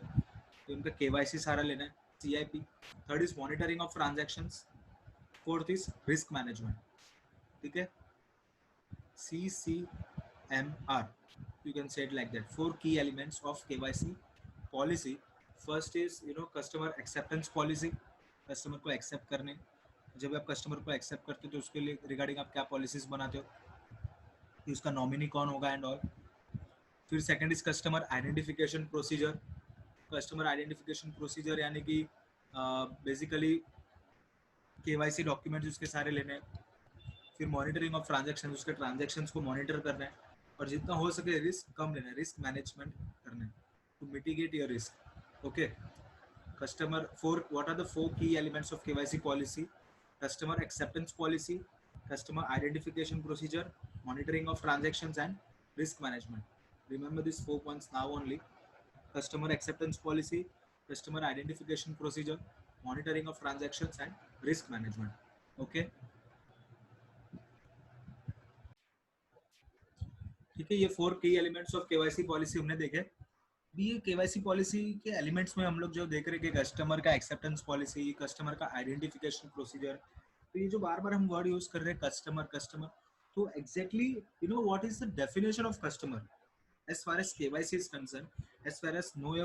तो इनका KYC सारा लेना है, CIP. Third is monitoring of transactions. Fourth is risk management. ठीक है, CCMR, you can say it like that. Four key elements of KYC policy. First is customer acceptance policy, customer को accept करने। जब आप customer को accept करते हो तो उसके लिए रिगार्डिंग आप क्या पॉलिसीज बनाते हो, कि उसका नॉमिनी कौन होगा एंड ऑल। फिर second is customer identification procedure. Customer identification procedure यानी कि बेसिकली केवाईसी डॉक्यूमेंट्स उसके सारे लेने हैं। फिर मॉनिटरिंग ऑफ ट्रांजेक्शन, उसके ट्रांजेक्शन्स को मॉनिटर करना है, और जितना हो सके रिस्क कम लेना है, रिस्क मैनेजमेंट करना है to mitigate your risk. Okay, customer four what are the four key elements of KYC policy? Customer acceptance policy, customer identification procedure, monitoring of transactions, and risk management. Remember these 4 points now only: customer acceptance policy, customer identification procedure, monitoring of transactions, and risk management. Okay, ठीक है, ये 4 key elements of KYC policy हमने देखे। भी ये KYC policy के elements में हम लोग जो देख रहे हैं कि कस्टमर का एक्सेप्टेंस पॉलिसी, कस्टमर का आइडेंटिफिकेशन प्रोसीजर, तो ये जो बार बार हम वर्ड यूज कर रहे हैं कस्टमर कस्टमर, तो exactly what is the definition of customer as far as KYC is concern, as far as know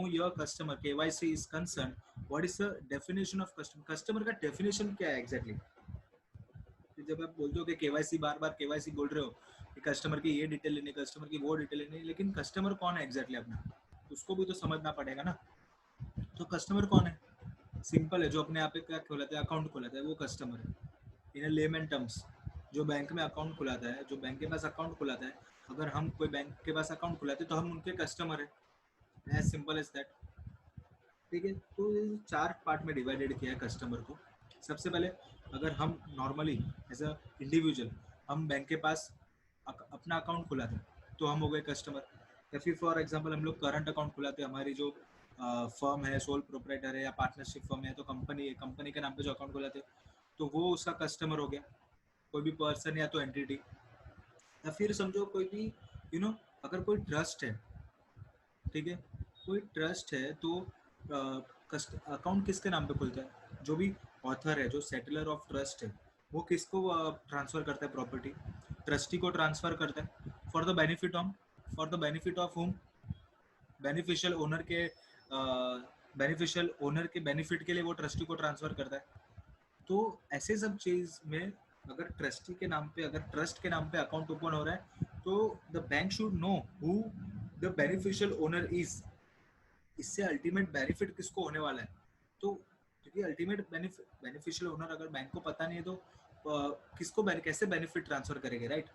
your customer KYC is concern. What is the definition of customer, customer का definition क्या है exactly जब आप बोलते हो कि KYC, बार बार KYC बोल रहे हो कि कस्टमर की ये डिटेल लेनी, कस्टमर की वो डिटेल लेनी, लेकिन कस्टमर कौन है एग्जैक्टली अपना, उसको भी तो समझना पड़ेगा ना। तो कस्टमर कौन है? सिंपल है, जो अपने यहाँ पे क्या खोलाता है, अकाउंट खोलाता है, वो कस्टमर है। इन लेमन टर्म्स, जो बैंक में अकाउंट खुलाता है, जो बैंक के पास अकाउंट खुलाता है, अगर हम कोई बैंक के पास अकाउंट खुलाते हैं तो हम उनके कस्टमर है, एज सिंपल एज दैट। ठीक है, तो 4 पार्ट में डिवाइडेड किया है कस्टमर को। सबसे पहले, अगर हम नॉर्मली एज अ इंडिविजुअल हम बैंक के पास अपना अकाउंट खुलाते हैं तो हम हो गए कस्टमर। या फिर फॉर एग्जांपल हम लोग करंट अकाउंट खुलाते हैं, हमारी जो फर्म है, सोल प्रोप्राइटर है या पार्टनरशिप फर्म है, तो कंपनी है, कंपनी के नाम पे जो अकाउंट खुलाते हैं तो वो उसका कस्टमर हो गया, कोई भी पर्सन या तो एंटिटी। या फिर समझो कोई भी यू नो अगर कोई ट्रस्ट है, ठीक है, कोई ट्रस्ट है तो अकाउंट किसके नाम पे खुलता है? जो भी ऑथर है, जो सेटलर ऑफ ट्रस्ट है, वो किसको ट्रांसफर करता है प्रॉपर्टी? ट्रस्टी को ट्रांसफर करता है, for the benefit of home, beneficial owner के बेनिफिट के लिए वो ट्रस्टी को ट्रांसफर करता है। तो ऐसे सब चीज में अगर ट्रस्टी के नाम पे, अगर ट्रस्ट के नाम पे अकाउंट ओपन हो रहा है तो the bank should know who the beneficial owner is. इससे अल्टीमेट बेनिफिट किसको होने वाला है? तो क्योंकि अल्टीमेट बेनिफिशियल ओनर अगर बैंक को पता नहीं है तो किसको कैसे बेनिफिट ट्रांसफर करेंगे, right?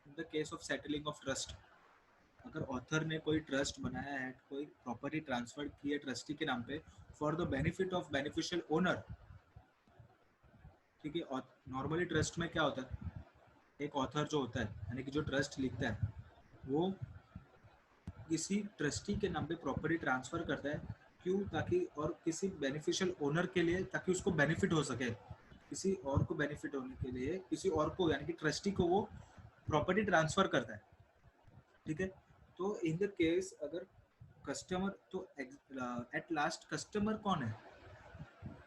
In the case of settling of trust, अगर ऑथर ने कोई ट्रस्ट बनाया है, कोई प्रॉपर्टी ट्रांसफर की है ट्रस्टी के नाम पे for the benefit of beneficial owner, ठीक है। नॉर्मली ट्रस्ट में क्या होता है, एक ऑथर जो होता है यानी कि जो ट्रस्ट लिखता है वो किसी ट्रस्टी के नाम पे प्रॉपर्टी ट्रांसफर करता है, क्यों, ताकि और किसी बेनिफिशियल ओनर के लिए, ताकि उसको बेनिफिट हो सके, किसी और को बेनिफिट होने के लिए किसी और को यानी कि ट्रस्टी को वो प्रॉपर्टी ट्रांसफर करता है, ठीक है। तो इन द केस अगर कस्टमर, तो एट लास्ट कस्टमर कौन है,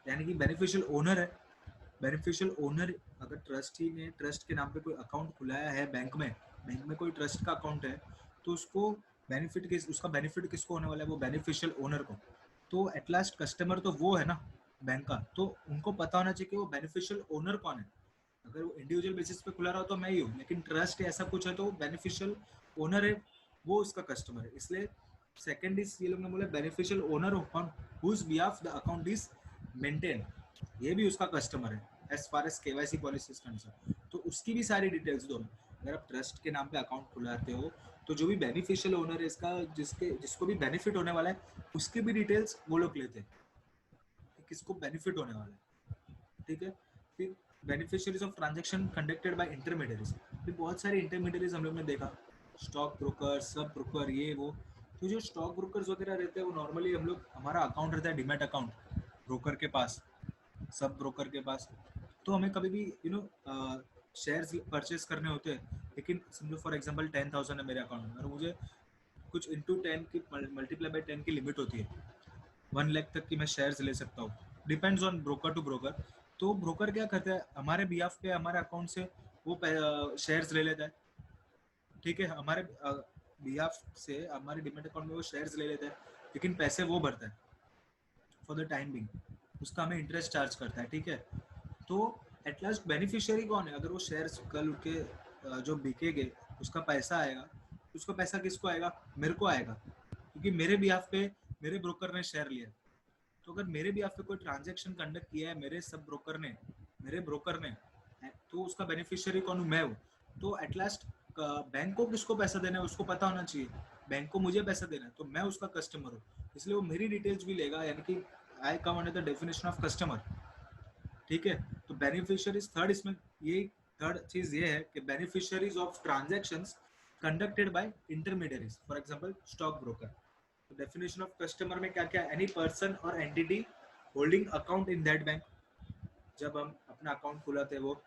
यानी कि बेनिफिशियल ओनर है। बेनिफिशियल ओनर अगर ट्रस्टी ने ट्रस्ट के नाम पे कोई अकाउंट खुलाया है बैंक में, बैंक में कोई ट्रस्ट का अकाउंट है, तो उसको उसका बेनिफिट किसको होने वाला है, वो बेनिफिशियल ओनर को। तो एट लास्ट कस्टमर तो वो है ना बैंक का, तो उनको पता होना चाहिए कि वो बेनिफिशियल ओनर कौन है। अगर वो इंडिविजुअल बेसिस पे खुला रहा तो मैं ही हूँ, लेकिन ट्रस्ट ऐसा कुछ है तो बेनिफिशियल ओनर है, वो उसका कस्टमर है। इसलिए सेकंड इज, ये लोग ने बोला beneficial owner on whose behalf the account is maintain, ये भी उसका कस्टमर है as far as KYC policy is concern. तो उसकी भी सारी डिटेल्स दो। अगर आप ट्रस्ट के नाम पे अकाउंट खुलाते हो तो जो भी बेनिफिशियल ओनर है इसका, जिसको भी बेनिफिट होने वाला है उसके भी डिटेल्स वो लोग लेते हैं कि किसको बेनिफिट होने वाला है, ठीक है। फिर beneficiaries of transaction conducted by intermediaries, फिर बहुत सारे इंटरमीडियरीज हम लोग ने देखा, स्टॉक ब्रोकर, सब ब्रोकर, ये वो। तो जो स्टॉक ब्रोकर्स वगैरह रहते हैं वो नॉर्मली हम लोग, हमारा अकाउंट रहता है डिमेट अकाउंट ब्रोकर के पास, सब ब्रोकर के पास। तो हमें कभी भी शेयर्स परचेज करने होते हैं, लेकिन समझो फॉर एग्जांपल 10,000 है मेरे अकाउंट में और मुझे कुछ इंटू 10 की मल्टीप्लाई बाई 10 की लिमिट होती है, 1 लाख तक की मैं शेयर्स ले सकता हूँ, depends on broker to broker. तो ब्रोकर क्या करता है, हमारे बिहाफ पे हमारे अकाउंट से वो शेयर्स ले लेता है, ठीक है। हमारे बिहाफ से हमारे डिमेट अकाउंट में वो शेयर्स ले लेता है, लेकिन पैसे वो भरता है फॉर द टाइम बिंग, उसका हमें इंटरेस्ट चार्ज करता है, ठीक है। तो एट लास्ट बेनिफिशियरी कौन है, अगर वो शेयर्स कल उठ के जो बिकेंगे उसका पैसा आएगा, उसका पैसा किसको आएगा, मेरे को आएगा, क्योंकि मेरे बिहाफ पे मेरे ब्रोकर ने शेयर लिया। तो अगर मेरे बिहाफ पे कोई ट्रांजेक्शन कंडक्ट किया है मेरे सब ब्रोकर ने, मेरे ब्रोकर ने, तो उसका बेनिफिशियरी कौन हूँ, मैं हूँ। तो एट लास्ट बैंक को किसको पैसा देना है उसको पता होना चाहिए, बैंक को मुझे पैसा देना है तो मैं उसका कस्टमर हूँ, इसलिए वो मेरी डिटेल्स भी लेगा, यानी कि I come under the definition of customer, ठीक है। तो बेनिफिशियरीज थर्ड, इसमें ये थर्ड चीज ये है कि beneficiaries of transactions conducted by intermediaries, for example stock broker. तो डेफिनेशन ऑफ कस्टमर में क्या क्या, एनी पर्सन और entity holding account in that bank, जब हम अपना अकाउंट खुलाते हैं वो,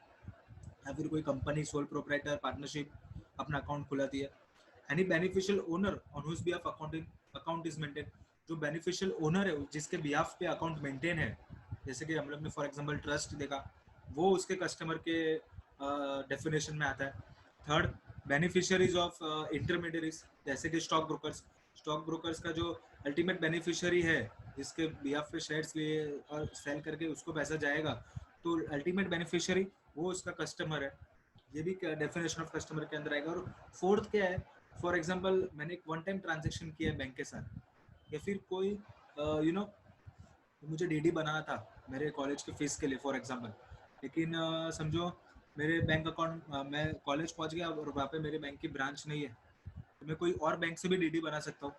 या फिर कोई कंपनी सोल प्रोप्राइटर पार्टनरशिप अपना अकाउंट खुलाती है। Any beneficial owner on whose behalf account is maintain, जो बेनिफिशियल ओनर है जिसके बिहाफ पे अकाउंट मेंटेन है, जैसे कि हम लोग ने फॉर एग्जांपल ट्रस्ट देखा, वो उसके कस्टमर के डेफिनेशन में आता है। थर्ड, बेनिफिशियरीज ऑफ इंटरमीडियरीज, जैसे कि स्टॉक ब्रोकर्स, स्टॉक ब्रोकर्स का जो अल्टीमेट बेनिफिशियरी है जिसके बिहाफ पे शेयर्स लिए और सेल करके उसको पैसा जाएगा, तो अल्टीमेट बेनिफिशियरी वो उसका कस्टमर है, ये भी डेफिनेशन ऑफ कस्टमर के अंदर आएगा। और फोर्थ क्या है, फॉर एग्जांपल मैंने एक वन टाइम ट्रांजेक्शन किया है बैंक के साथ, या फिर कोई मुझे डीडी बनाना था मेरे कॉलेज के फीस के लिए फॉर एग्जांपल, लेकिन समझो मेरे बैंक अकाउंट, मैं कॉलेज पहुंच गया और वहाँ पे मेरे बैंक की ब्रांच नहीं है, तो मैं कोई और बैंक से भी डीडी बना सकता हूँ।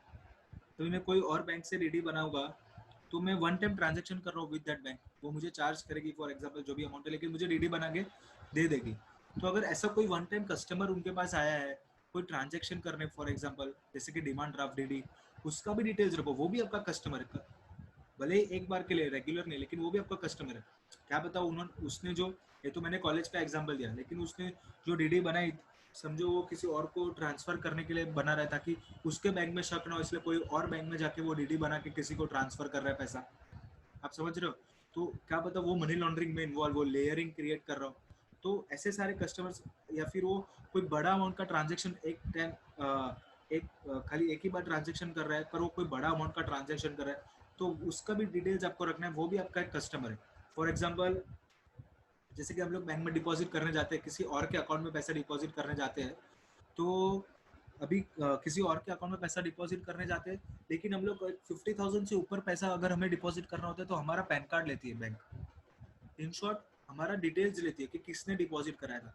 तो मैं कोई और बैंक से डीडी बनाऊंगा तो मैं वन टाइम ट्रांजेक्शन कर रहा हूँ विद दैट बैंक, वो मुझे चार्ज करेगी फॉर एग्जांपल जो भी अमाउंट है, लेकिन मुझे डीडी बना के दे देगी। तो अगर ऐसा कोई वन टाइम कस्टमर उनके पास आया है कोई ट्रांजेक्शन करने फॉर एग्जांपल जैसे कि डिमांड ड्राफ्ट डीडी, उसका भी डिटेल्स रखो, वो भी आपका कस्टमर है, भले ही एक बार के लिए रेगुलर नहीं, लेकिन वो भी आपका कस्टमर है। क्या पता उन्होंने उसने जो, ये तो मैंने कॉलेज का एग्जांपल दिया, लेकिन उसने जो डीडी बनाई समझो वो किसी और को ट्रांसफर करने के लिए बना रहा है ताकि उसके बैंक में शक ना हो, इसलिए कोई और बैंक में जाके वो डीडी बना के किसी को ट्रांसफर कर रहा है पैसा, आप समझ रहे हो। तो क्या पता वो मनी लॉन्ड्रिंग में इन्वॉल्व, वो लेयरिंग क्रिएट कर रहा हो। तो ऐसे सारे कस्टमर्स, या फिर वो कोई बड़ा अमाउंट का ट्रांजेक्शन एक टाइम, खाली एक ही बार ट्रांजेक्शन कर रहा है पर वो कोई बड़ा अमाउंट का ट्रांजेक्शन कर रहा है, तो उसका भी डिटेल्स आपको रखना है, वो भी आपका एक कस्टमर है। फॉर एग्जाम्पल जैसे कि हम लोग बैंक में डिपॉजिट करने जाते हैं, किसी और के अकाउंट में पैसा डिपॉजिट करने जाते हैं, तो अभी किसी और के अकाउंट में पैसा डिपॉजिट करने जाते हैं, लेकिन हम लोग 50,000 से ऊपर पैसा अगर हमें डिपॉजिट करना होता है तो हमारा पैन कार्ड लेती है बैंक, इन शॉर्ट हमारा डिटेल्स लेती है कि किसने डिपॉजिट कराया था,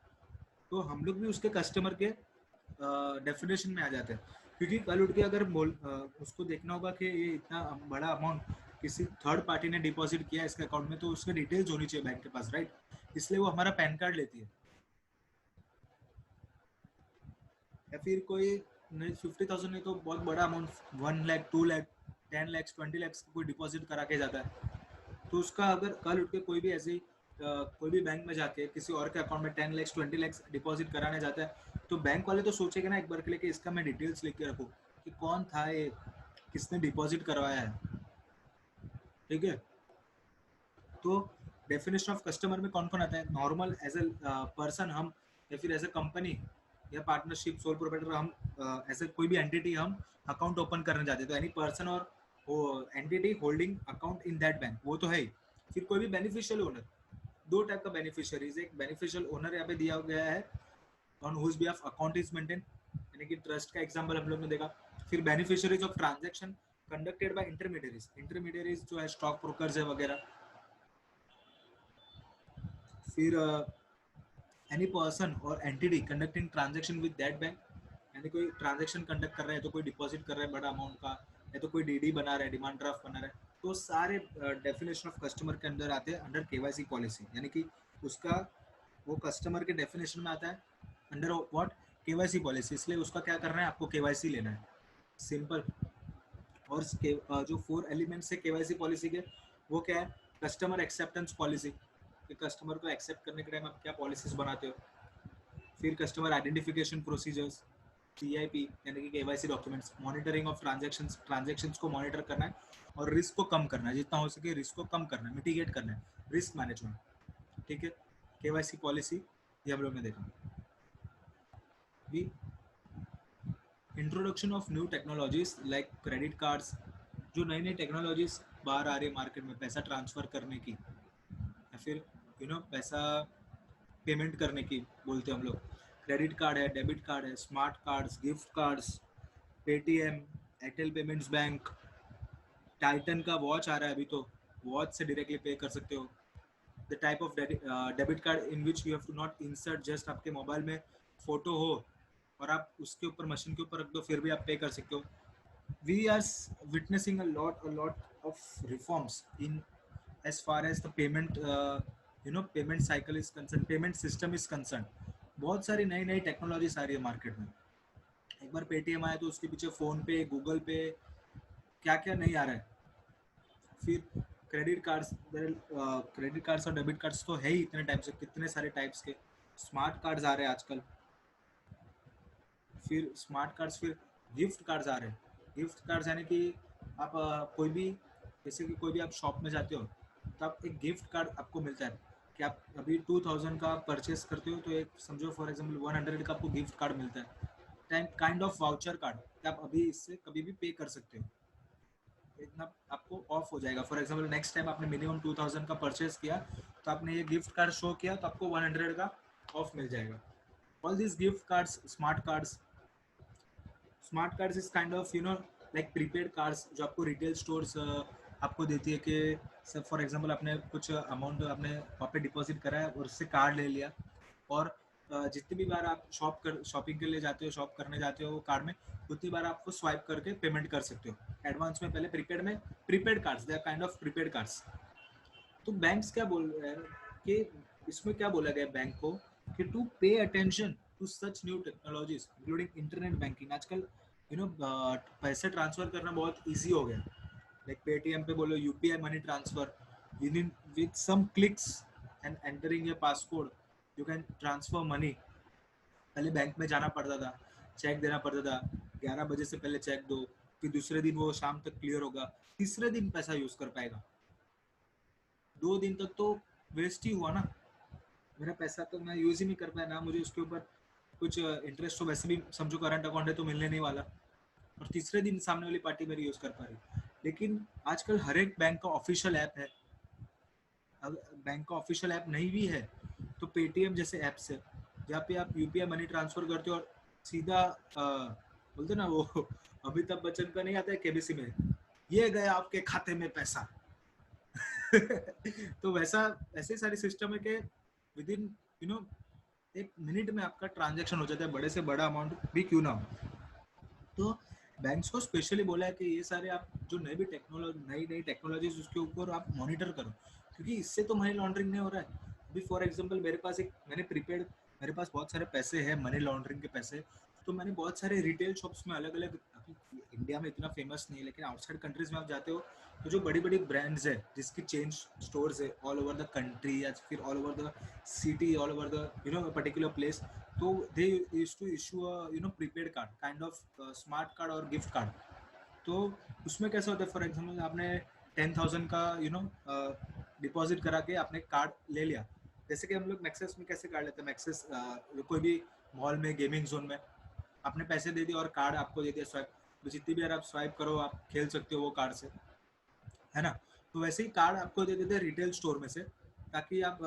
तो हम लोग भी उसके कस्टमर के डेफिनेशन में आ जाते हैं। क्योंकि कल उठ के अगर उसको देखना होगा कि ये इतना बड़ा अमाउंट किसी थर्ड पार्टी ने डिपॉजिट किया इसके अकाउंट में, तो उसके डिटेल्स होनी चाहिए बैंक के पास, राइट? इसलिए वो हमारा पैन कार्ड लेती है। या फिर कोई नहीं, 50,000 नहीं तो बहुत बड़ा अमाउंट, 1 लाख, 2 लाख, 10 लाख, 20 लाख कोई डिपॉजिट करा के जाता है, तो उसका अगर कल उठ के कोई भी ऐसी कोई भी बैंक में जाके किसी और के अकाउंट में 10 लाख, 20 लाख डिपॉजिट कराने जाता है, तो बैंक वाले तो सोचेंगे ना एक बार के लिए कि इसका मैं डिटेल्स लिख के रखूँ कि कौन था ये, किसने डिपॉजिट करवाया है, ठीक है? तो डेफिनेशन ऑफ कस्टमर में कौन कौन आता है? नॉर्मल एज ए पर्सन हम, या फिर एज ए कंपनी या पार्टनरशिप सोल प्रोप्राइटर, हम एज ए कोई भी एंटिटी हम अकाउंट ओपन करने जाते हैं, तो एनी पर्सन और entity holding account in that bank, वो तो है ही। फिर कोई भी बेनिफिशियल ओनर, दो टाइप का बेनिफिशियरीज, एक बेनिफिशियल ओनर यहाँ पे दिया गया है on whose behalf account is maintain, यानी कि ट्रस्ट का एग्जांपल हम लोग ने देखा। फिर beneficiaries of transaction conducted by intermediaries, intermediaries जो है स्टॉक ब्रोकर्स है वगैरह। फिर एनी पर्सन और entity conducting transaction with that bank, यानी कोई ट्रांजैक्शन कंडक्ट कर रहा है, तो कोई डिपॉजिट कर रहा है बड़ा अमाउंट का, या तो कोई डीडी बना रहा है, डिमांड ड्राफ्ट बना रहा है, तो सारे डेफिनेशन ऑफ कस्टमर के अंदर आते हैं अंडर केवाईसी पॉलिसी, यानी कि उसका वो कस्टमर के डेफिनेशन में आता है अंडर व्हाट, केवाईसी पॉलिसी। इसलिए उसका क्या करना है, आपको केवाईसी लेना है, सिंपल। और जो 4 एलिमेंट्स है केवाईसी पॉलिसी के, वो क्या है? कस्टमर एक्सेप्टेंस पॉलिसी, कि कस्टमर को एक्सेप्ट करने के टाइम आप क्या पॉलिसीज बनाते हो। फिर कस्टमर आइडेंटिफिकेशन प्रोसीजर्स, सीआईपी, यानी कि KYC documents, monitoring of transactions को मॉनिटर करना है और रिस्क को कम करना है, जितना हो सके रिस्क को कम करना है, मिटिगेट करना है, रिस्क मैनेजमेंट, ठीक है? केवाईसी पॉलिसी ये हम लोग ने देखा। भी introduction of new technologies like credit cards, जो नई नई टेक्नोलॉजीज बाहर आ रही है मार्केट में पैसा ट्रांसफर करने की, या फिर पैसा पेमेंट करने की बोलते हैं हम लोग। क्रेडिट कार्ड है, डेबिट कार्ड है, smart cards, gift cards, Paytm, Airtel payments bank, Titan का वॉच आ रहा है अभी, तो वॉच से डायरेक्टली पे कर सकते हो। The type of debit card in which you have to not insert, just आपके मोबाइल में फोटो हो और आप उसके ऊपर मशीन के ऊपर रख दो, फिर भी आप पे कर सकते हो। We are witnessing a lot of reforms in as far as the payment payment cycle is concerned, payment system is concerned। बहुत सारी नई नई टेक्नोलॉजीज आ रही है मार्केट में। एक बार पेटीएम आया तो उसके पीछे फोन पे, गूगल पे, क्या क्या नहीं आ रहा है। फिर क्रेडिट कार्ड्स और डेबिट कार्ड्स तो है ही इतने टाइप से, कितने सारे टाइप्स के स्मार्ट कार्ड्स आ रहे हैं आजकल। फिर स्मार्ट कार्ड्स, फिर गिफ्ट कार्ड्स आ रहे हैं। गिफ्ट कार्ड्स यानी कि आप कोई भी, जैसे कि कोई भी आप शॉप में जाते हो तो आप एक गिफ्ट कार्ड आपको मिलता है कि आप अभी 2000 का परचेस करते हो तो एक समझो फॉर एग्जांपल 100 का आपको गिफ्ट कार्ड मिलता है, time kind of voucher card कि आप अभी इससे कभी भी पे कर सकते हो, इतना आपको ऑफ हो जाएगा। फॉर एग्जांपल नेक्स्ट टाइम आपने मिनिमम 2000 का परचेस किया तो आपने ये गिफ्ट कार्ड शो किया तो आपको 100 का ऑफ मिल जाएगा। All this gift cards, smart cards is kind of like prepaid cards, जो आपको रिटेल स्टोर्स आपको देती है कि सब फॉर एग्जांपल आपने कुछ अमाउंट आपने वहाँ पे डिपॉजिट करा है और उससे कार्ड ले लिया, और जितनी भी बार आप शॉपिंग के लिए जाते हो, शॉप करने जाते हो वो कार्ड में, उतनी बार आपको स्वाइप करके पेमेंट कर सकते हो एडवांस में, पहले prepaid cards, they are kind of prepaid cards. तो बैंक्स क्या बोल रहे हैं कि इसमें क्या बोला गया बैंक को कि to pay attention to such new technologies including internet banking. आजकल पैसे ट्रांसफर करना बहुत इजी हो गया, लाइक पेटीएम पे बोलो UPI money transfer, with some clicks and entering your passcode you can transfer money. पहले बैंक में जाना पड़ता था, चेक देना पड़ता था, 11 बजे से पहले चेक दो, फिर दूसरे दिन वो शाम तक क्लियर होगा, तीसरे दिन पैसा यूज कर पाएगा। 2 दिन तक तो वेस्ट ही हुआ ना, मेरा पैसा तो मैं यूज ही नहीं कर पाया ना, मुझे उसके ऊपर कुछ इंटरेस्ट तो वैसे भी समझो करंट अकाउंट है तो मिलने नहीं वाला, और तीसरे दिन सामने वाली पार्टी मेरी यूज कर पा रही। लेकिन आजकल हर एक बैंक का ऑफिशियल ऐप है, अगर बैंक का ऑफिशियल ऐप नहीं भी है तो पेटीएम जैसे ऐप्स है जहाँ पे आप यूपीआई मनी ट्रांसफर करते हो और सीधा बोलते ना वो अमिताभ बच्चन का नहीं आता है केबीसी में, ये गया आपके खाते में पैसा। तो वैसा ऐसे सारे सिस्टम है कि with in you know 1 minute में आपका ट्रांजैक्शन हो जाता है, बड़े से बड़ा अमाउंट भी क्यों ना हो। तो बैंक्स को स्पेशली बोला है कि ये सारे आप जो नई नई टेक्नोलॉजीज उसके ऊपर आप मॉनिटर करो, क्योंकि इससे तो मनी लॉन्ड्रिंग नहीं हो रहा है। अभी फॉर एग्जांपल मेरे पास बहुत सारे पैसे हैं, मनी लॉन्ड्रिंग के पैसे। तो मैंने बहुत सारे रिटेल शॉप्स में अलग अलग, अभी इंडिया में इतना फेमस नहीं है लेकिन आउटसाइड कंट्रीज में आप जाते हो तो जो बड़ी बड़ी ब्रांड्स है जिसकी चेन स्टोर्स है ऑल ओवर द कंट्री या फिर all over the city, all over the particular place, तो they use to issue prepaid card, kind of smart card और गिफ्ट कार्ड। तो उसमें कैसा होता है, फॉर एग्जाम्पल आपने 10,000 का डिपॉजिट करा के आपने कार्ड ले लिया। जैसे कि हम लोग मैक्सेस में कैसे कार्ड लेते हैं, मैक्सेस कोई भी मॉल में, गेमिंग जोन में आपने पैसे दे दिए और कार्ड आपको दे दिया स्वाइप, तो जितनी भी बार आप स्वाइप करो आप खेल सकते हो वो कार्ड से, है ना। तो वैसे ही कार्ड आपको दे देते हैं रिटेल स्टोर में से, ताकि आप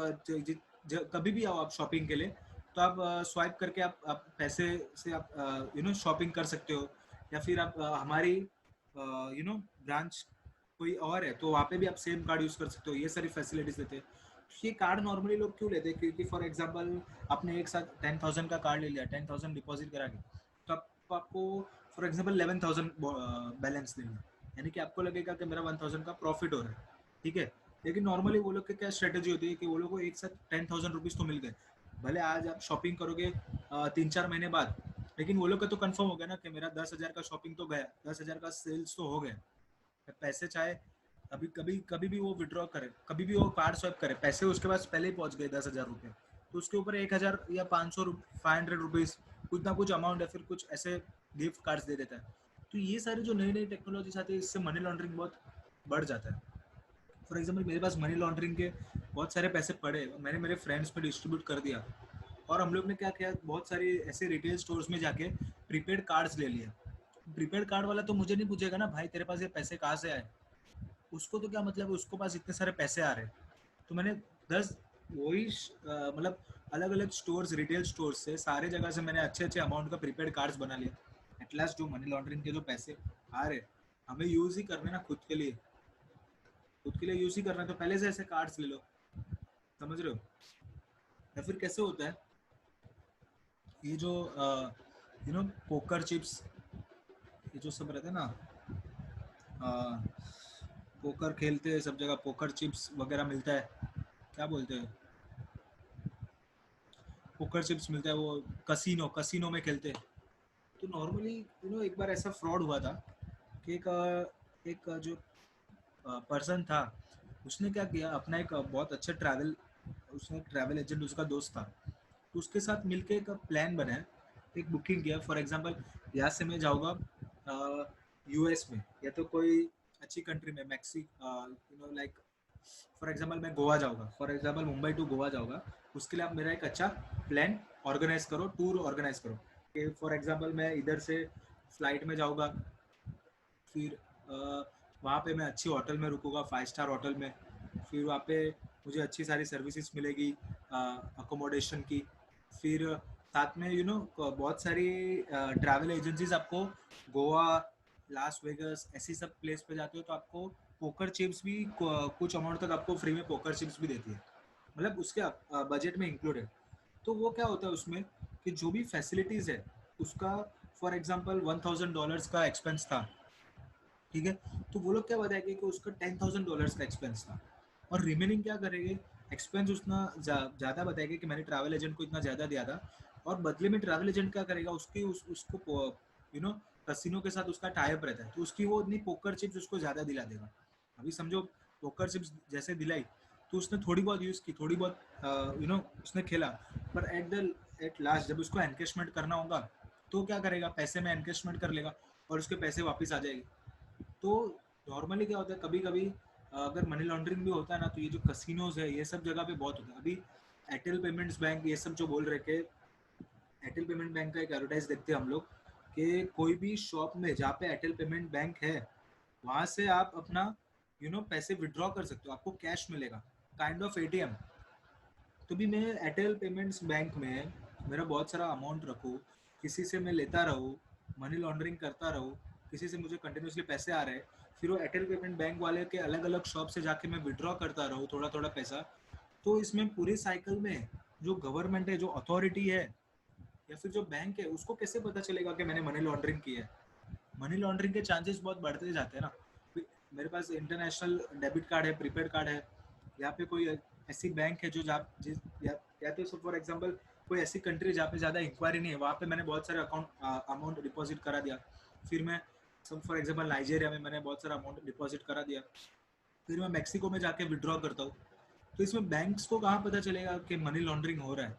कभी भी आओ आप शॉपिंग के लिए तो आप स्वाइप करके आप पैसे से आप शॉपिंग कर सकते हो। या फिर आप हमारी ब्रांच कोई और है तो वहाँ पे भी आप सेम कार्ड यूज़ कर सकते हो, ये सारी फैसिलिटीज देते हैं। ये कार्ड नॉर्मली लोग क्यों लेते हैं, क्योंकि फॉर एग्जांपल आपने एक साथ 10,000 का कार्ड ले लिया, 10,000 डिपॉजिट करा के, तो आपको फॉर एग्जांपल 11,000 बैलेंस देना, यानी कि आपको लगेगा कि मेरा 1,000 का प्रॉफिट हो रहा है, ठीक है। लेकिन नॉर्मली वो लोग की क्या स्ट्रेटेजी होती है कि वो लोग को एक साथ 10,000 रुपीज़ तो मिल गए, भले आज आप शॉपिंग करोगे 3-4 महीने बाद, लेकिन वो लोग का तो कंफर्म हो गया ना कि मेरा 10,000 का शॉपिंग तो गया, 10,000 का सेल्स तो हो गया। पैसे चाहे अभी कभी कभी भी वो विड्रॉ करे, कभी भी वो कार्ड स्वाइप करे, पैसे उसके पास पहले ही पहुंच गए 10,000 रुपये, तो उसके ऊपर 1,000 या 500 500 रुपीज़ कुछ ना कुछ अमाउंट या फिर कुछ ऐसे गिफ्ट कार्ड्स दे देता है। तो ये सारी जो नई नई टेक्नोलॉजीज आती है इससे मनी लॉन्ड्रिंग बहुत बढ़ जाता है। फॉर एग्जाम्पल मेरे पास मनी लॉन्ड्रिंग के बहुत सारे पैसे पड़े, मैंने मेरे फ्रेंड्स में डिस्ट्रीब्यूट कर दिया, और हम लोग ने क्या किया, बहुत सारी ऐसे रिटेल स्टोर्स में जाके प्रीपेड कार्ड्स ले लिया। प्रीपेड कार्ड वाला तो मुझे नहीं पूछेगा ना भाई तेरे पास ये पैसे कहाँ से आए, उसको तो क्या मतलब है, उसको पास इतने सारे पैसे आ रहे हैं। तो मैंने 10 वही मतलब अलग अलग स्टोर्स, रिटेल स्टोर्स से सारे जगह से मैंने अच्छे अच्छे अमाउंट का प्रीपेड कार्ड्स बना लिया। एटलास्ट जो मनी लॉन्ड्रिंग के जो पैसे आ रहे हमें यूज ही करने ना, खुद के लिए यूज ही करना है, तो पहले से ऐसे कार्ड्स ले लो, समझ रहे हो। या फिर कैसे होता है ये जो पोकर चिप्स, ये जो सब रहते हैं ना, पोकर खेलते हैं सब जगह, पोकर चिप्स वगैरह मिलता है, क्या बोलते हैं, पोकर चिप्स मिलता है, वो कसिनो कसिनो में खेलते हैं। तो नॉर्मली एक बार ऐसा फ्रॉड हुआ था कि एक जो पर्सन था उसने क्या किया, अपना एक बहुत अच्छा उसने ट्रैवल एजेंट उसका दोस्त था, तो उसके साथ मिलके एक प्लान बनाया, एक बुकिंग किया। फॉर एग्जांपल यहाँ से मैं जाऊँगा यूएस में या तो कोई अच्छी कंट्री में, लाइक फॉर एग्जांपल मैं गोवा जाऊँगा, for example Mumbai to Goa जाऊँगा, उसके लिए आप मेरा एक अच्छा प्लान ऑर्गेनाइज करो, टूर ऑर्गेनाइज करो कि फॉर एग्जांपल मैं इधर से फ्लाइट में जाऊँगा, फिर वहाँ पे मैं अच्छी होटल में रुकूंगा, 5 स्टार होटल में, फिर वहाँ पे मुझे अच्छी सारी सर्विसेज मिलेगी अकोमोडेशन की। फिर साथ में बहुत सारी ट्रैवल एजेंसीज आपको गोवा, लास वेगस ऐसी सब प्लेस पे जाते हो तो आपको पोकर चिप्स भी कुछ अमाउंट तक आपको फ्री में पोकर चिप्स भी देती है, मतलब उसके बजट में इंक्लूड है। तो वो क्या होता है उसमें कि जो भी फैसिलिटीज़ है उसका, फॉर एग्जांपल $1,000 का एक्सपेंस था, ठीक है। तो वो लोग क्या बताएंगे कि उसका $10,000 का एक्सपेंस था, और रिमेनिंग क्या करेंगे, एक्सपेंस उतना ज़्यादा बताएंगे कि मैंने ट्रैवल एजेंट को इतना ज़्यादा दिया था, और बदले में ट्रैवल एजेंट क्या करेगा, उसको कसिनो के साथ उसका टाइप रहता है, तो उसकी वो इतनी पोकर चिप्स उसको ज़्यादा दिला देगा। अभी समझो पोकर चिप्स जैसे दिलाई तो उसने थोड़ी बहुत यूज़ की, थोड़ी बहुत उसने खेला, पर एट लास्ट जब उसको एनकेशमेंट करना होगा तो क्या करेगा, पैसे में एनकेशमेंट कर लेगा और उसके पैसे वापस आ जाएंगे। तो नॉर्मली क्या होता है, कभी कभी अगर मनी लॉन्ड्रिंग भी होता है ना, तो ये जो कसिनोज है ये सब जगह पे बहुत होता है। अभी एयरटेल पेमेंट्स बैंक ये सब जो बोल रहे के, एयरटेल पेमेंट बैंक का एक एडवर्टाइज देखते हैं हम लोग कि कोई भी शॉप में जहाँ पे एयरटेल पेमेंट बैंक है वहाँ से आप अपना पैसे विड्रॉ कर सकते हो, आपको कैश मिलेगा, काइंड ऑफ एटीएम। तो भी मैं एयरटेल पेमेंट्स बैंक में मेरा बहुत सारा अमाउंट रखूँ, किसी से मैं लेता रहूँ, मनी लॉन्ड्रिंग करता रहूँ, किसी से मुझे कंटिन्यूसली पैसे आ रहे हैं, फिर वो एयरटेल पेमेंट बैंक वाले के अलग अलग शॉप से जाके मैं विड्रॉ करता रहूँ थोड़ा थोड़ा पैसा। तो इसमें पूरी साइकिल में जो गवर्नमेंट है, जो अथॉरिटी है या फिर जो बैंक है, उसको कैसे पता चलेगा कि मैंने मनी लॉन्ड्रिंग की है। मनी लॉन्ड्रिंग के चांसेस बहुत बढ़ते जाते हैं ना। मेरे पास इंटरनेशनल डेबिट कार्ड है, प्रीपेड कार्ड है, यहाँ पे कोई ऐसी बैंक है जो या तो फॉर एग्जांपल कोई ऐसी कंट्री जहाँ पे ज़्यादा इंक्वायरी नहीं है, वहाँ पे मैंने बहुत सारे अमाउंट डिपॉजिट करा दिया। फिर मैं सब फॉर एग्जांपल नाइजीरिया में मैंने बहुत सारा अमाउंट डिपॉजिट करा दिया, फिर मैं मैक्सिको में जाके विड्रॉ करता हूँ। तो इसमें बैंक्स को कहाँ पता चलेगा कि मनी लॉन्ड्रिंग हो रहा है?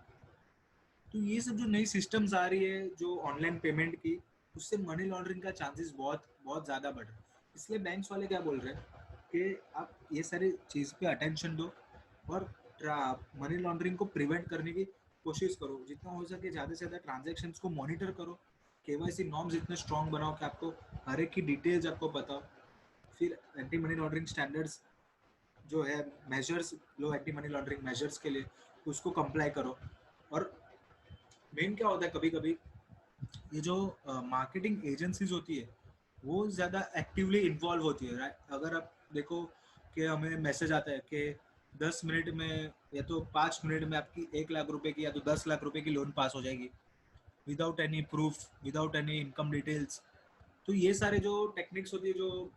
तो ये सब जो नई सिस्टम्स आ रही है जो ऑनलाइन पेमेंट की, उससे मनी लॉन्ड्रिंग का चांसेस बहुत बहुत ज़्यादा बढ़ रहा है। इसलिए बैंक्स वाले क्या बोल रहे हैं कि आप ये सारी चीज़ पे अटेंशन दो और मनी लॉन्ड्रिंग को प्रिवेंट करने की कोशिश करो, जितना हो सके ज़्यादा से ज़्यादा ट्रांजेक्शन्स को मॉनिटर करो, केवाईसी नॉर्म्स इतने स्ट्रॉन्ग बनाओ कि आपको हर एक की डिटेल्स आपको बताओ। फिर एंटी मनी लॉन्ड्रिंग स्टैंडर्ड्स जो है, मेजर्स लो एंटी मनी लॉन्ड्रिंग मेजर्स के लिए, उसको कंप्लाई करो। और मेन क्या होता है, कभी कभी ये जो मार्केटिंग एजेंसीज होती है वो ज़्यादा एक्टिवली इन्वॉल्व होती है, राइट? अगर आप देखो कि हमें मैसेज आता है कि 10 मिनट में या तो 5 मिनट में आपकी 1 लाख रुपए की या तो 10 लाख रुपए की लोन पास हो जाएगी, without any proof, without any income details. तो ये सारे जो टेक्निक्स होती है जो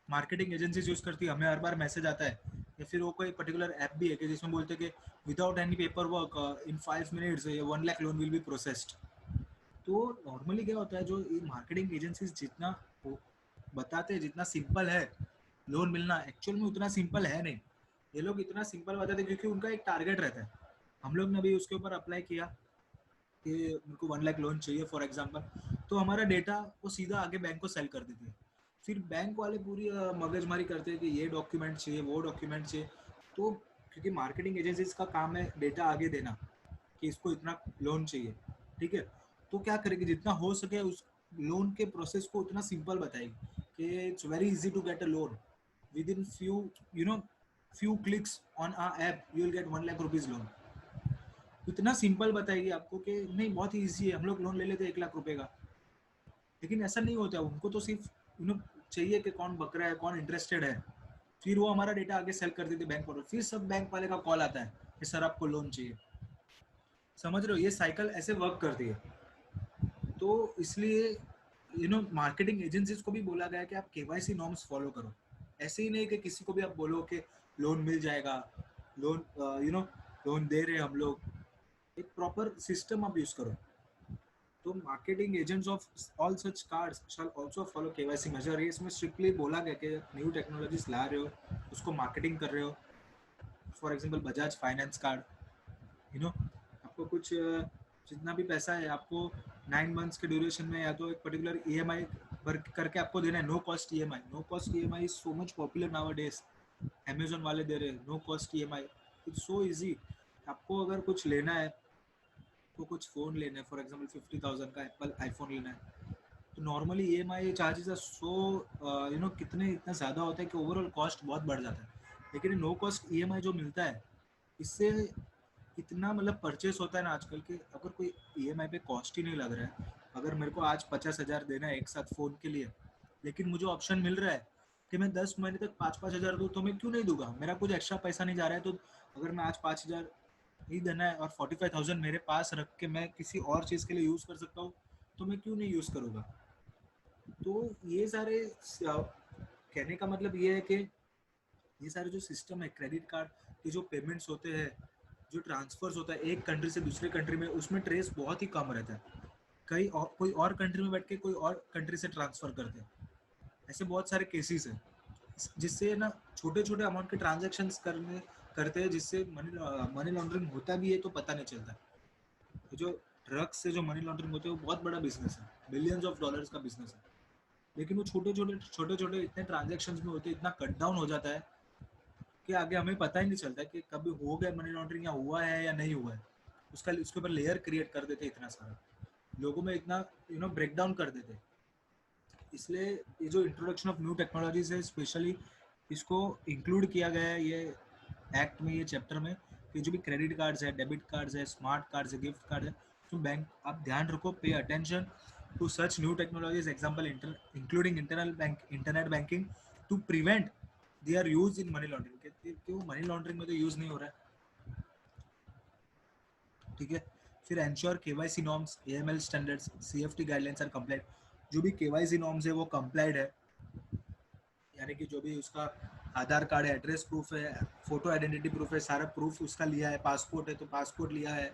मार्केटिंग एजेंसीज यूज करती है, हमें हर बार मैसेज आता है। या फिर वो कोई पर्टिकुलर ऐप भी है कि जिसमें बोलते हैं कि without any paper work in 5 minutes 1 lakh loan will be processed. तो नॉर्मली क्या होता है, जो ये मार्केटिंग एजेंसीज जितना वो बताते हैं जितना सिंपल है लोन मिलना, एक्चुअल में उतना सिंपल है नहीं। ये लोग इतना सिंपल बताते हैं क्योंकि उनका एक टारगेट रहता है। हम लोग ने अभी उसके ऊपर अप्लाई किया कि मेरे को 1 लाख लोन चाहिए फॉर एग्जांपल, तो हमारा डेटा वो सीधा आगे बैंक को सेल कर देती है। फिर बैंक वाले पूरी मगजमारी करते हैं कि ये डॉक्यूमेंट चाहिए, वो डॉक्यूमेंट चाहिए। तो क्योंकि मार्केटिंग एजेंसीज का काम है डेटा आगे देना कि इसको इतना लोन चाहिए, ठीक है? तो क्या करेगी, जितना हो सके उस लोन के प्रोसेस को उतना सिंपल बताएगी कि it's very easy to get a loan within few clicks on a app you will get 1 lakh rupees loan. इतना सिंपल बताएगी आपको कि नहीं बहुत ही ईजी है, हम लोग लोन ले लेते हैं 1 लाख रुपए का। लेकिन ऐसा नहीं होता है, उनको तो सिर्फ चाहिए कि कौन बकरा है, कौन इंटरेस्टेड है। फिर वो हमारा डेटा आगे सेल कर देते बैंक पर, फिर सब बैंक वाले का कॉल आता है कि सर आपको लोन चाहिए। समझ रहे हो, ये साइकिल ऐसे वर्क करती है। तो इसलिए मार्केटिंग एजेंसीज को भी बोला गया है कि आप केवाईसी नॉर्म्स फॉलो करो। ऐसे ही नहीं कि किसी को भी आप बोलो कि लोन मिल जाएगा, लोन लोन दे रहे हम लोग। एक प्रॉपर सिस्टम आप यूज करो। तो marketing agents of all such cards shall also follow KYC measure. ये इसमें स्ट्रिक्टली बोला गया कि न्यू टेक्नोलॉजीज ला रहे हो, उसको मार्केटिंग कर रहे हो। For example Bajaj finance card, आपको कुछ जितना भी पैसा है आपको 9 मंथ्स के ड्यूरेशन में या तो एक पर्टिकुलर ईएमआई भर करके आपको देना है। No cost EMI, no cost EMI is so much popular nowadays. Amazon वाले दे रहे हैं no cost EMI. It's so easy. आपको अगर कुछ लेना है, तो कुछ फ़ोन लेना है, फॉर एग्जांपल 50,000 का एप्पल आईफोन लेना है, तो normally EMI charges are so कितने इतना ज़्यादा होता है कि ओवरऑल कॉस्ट बहुत बढ़ जाता है। लेकिन नो कॉस्ट ईएमआई जो मिलता है, इससे इतना मतलब परचेस होता है ना आजकल के, अगर कोई ईएमआई पे कॉस्ट ही नहीं लग रहा है, अगर मेरे को आज 50,000 देना है एक साथ फ़ोन के लिए, लेकिन मुझे ऑप्शन मिल रहा है कि मैं 10 महीने तक 5-5 हज़ार दूँ, तो मैं क्यों नहीं दूंगा? मेरा कुछ एक्स्ट्रा पैसा नहीं जा रहा है। तो अगर मैं आज 5,000 ही देना है और 45,000 मेरे पास रख के मैं किसी और चीज़ के लिए यूज़ कर सकता हूँ, तो मैं क्यों नहीं यूज़ करूँगा? तो ये सारे कहने का मतलब ये है कि ये सारे जो सिस्टम है क्रेडिट कार्ड के, जो पेमेंट्स होते हैं, जो ट्रांसफर्स होता है एक कंट्री से दूसरे कंट्री में, उसमें ट्रेस बहुत ही कम रहता है। कोई और कंट्री में बैठ के कोई और कंट्री से ट्रांसफर करते हैं। ऐसे बहुत सारे केसेस हैं जिससे ना छोटे छोटे अमाउंट के ट्रांजेक्शन करते हैं, जिससे मनी लॉन्ड्रिंग होता भी है तो पता नहीं चलता। तो जो ड्रग्स से जो मनी लॉन्ड्रिंग होती है वो बहुत बड़ा बिजनेस है, बिलियंस ऑफ डॉलर्स का बिजनेस है। लेकिन वो छोटे छोटे इतने ट्रांजेक्शन में होते, इतना कट डाउन हो जाता है कि आगे हमें पता ही नहीं चलता कि कभी हो गया मनी लॉन्ड्रिंग या हुआ है या नहीं हुआ है। उसके ऊपर लेयर क्रिएट कर देते इतना सारा, लोगों में इतना ब्रेक डाउन कर देते। इसलिए ये जो इंट्रोडक्शन ऑफ न्यू टेक्नोलॉजीज है, स्पेशली इसको इंक्लूड किया गया है ये एक्ट में, ये चैप्टर में, कि जो भी क्रेडिट कार्ड्स है, डेबिट कार्ड्स है, स्मार्ट कार्ड्स है, गिफ्ट कार्ड है, तो बैंक आप ध्यान रखो, pay attention to such new technologies, example including internet banking, to prevent their use in money laundering. क्यों मनी लॉन्ड्रिंग में तो यूज नहीं हो रहा है, ठीक है? फिर ensure KYC norms, AML standards, CFT guidelines are complete. जो भी केवाईसी नॉर्म्स है वो कंप्लाइड है, यानी कि जो भी उसका आधार कार्ड है, एड्रेस प्रूफ है, फोटो आइडेंटिटी प्रूफ है, सारा प्रूफ उसका लिया है, पासपोर्ट है तो पासपोर्ट लिया है,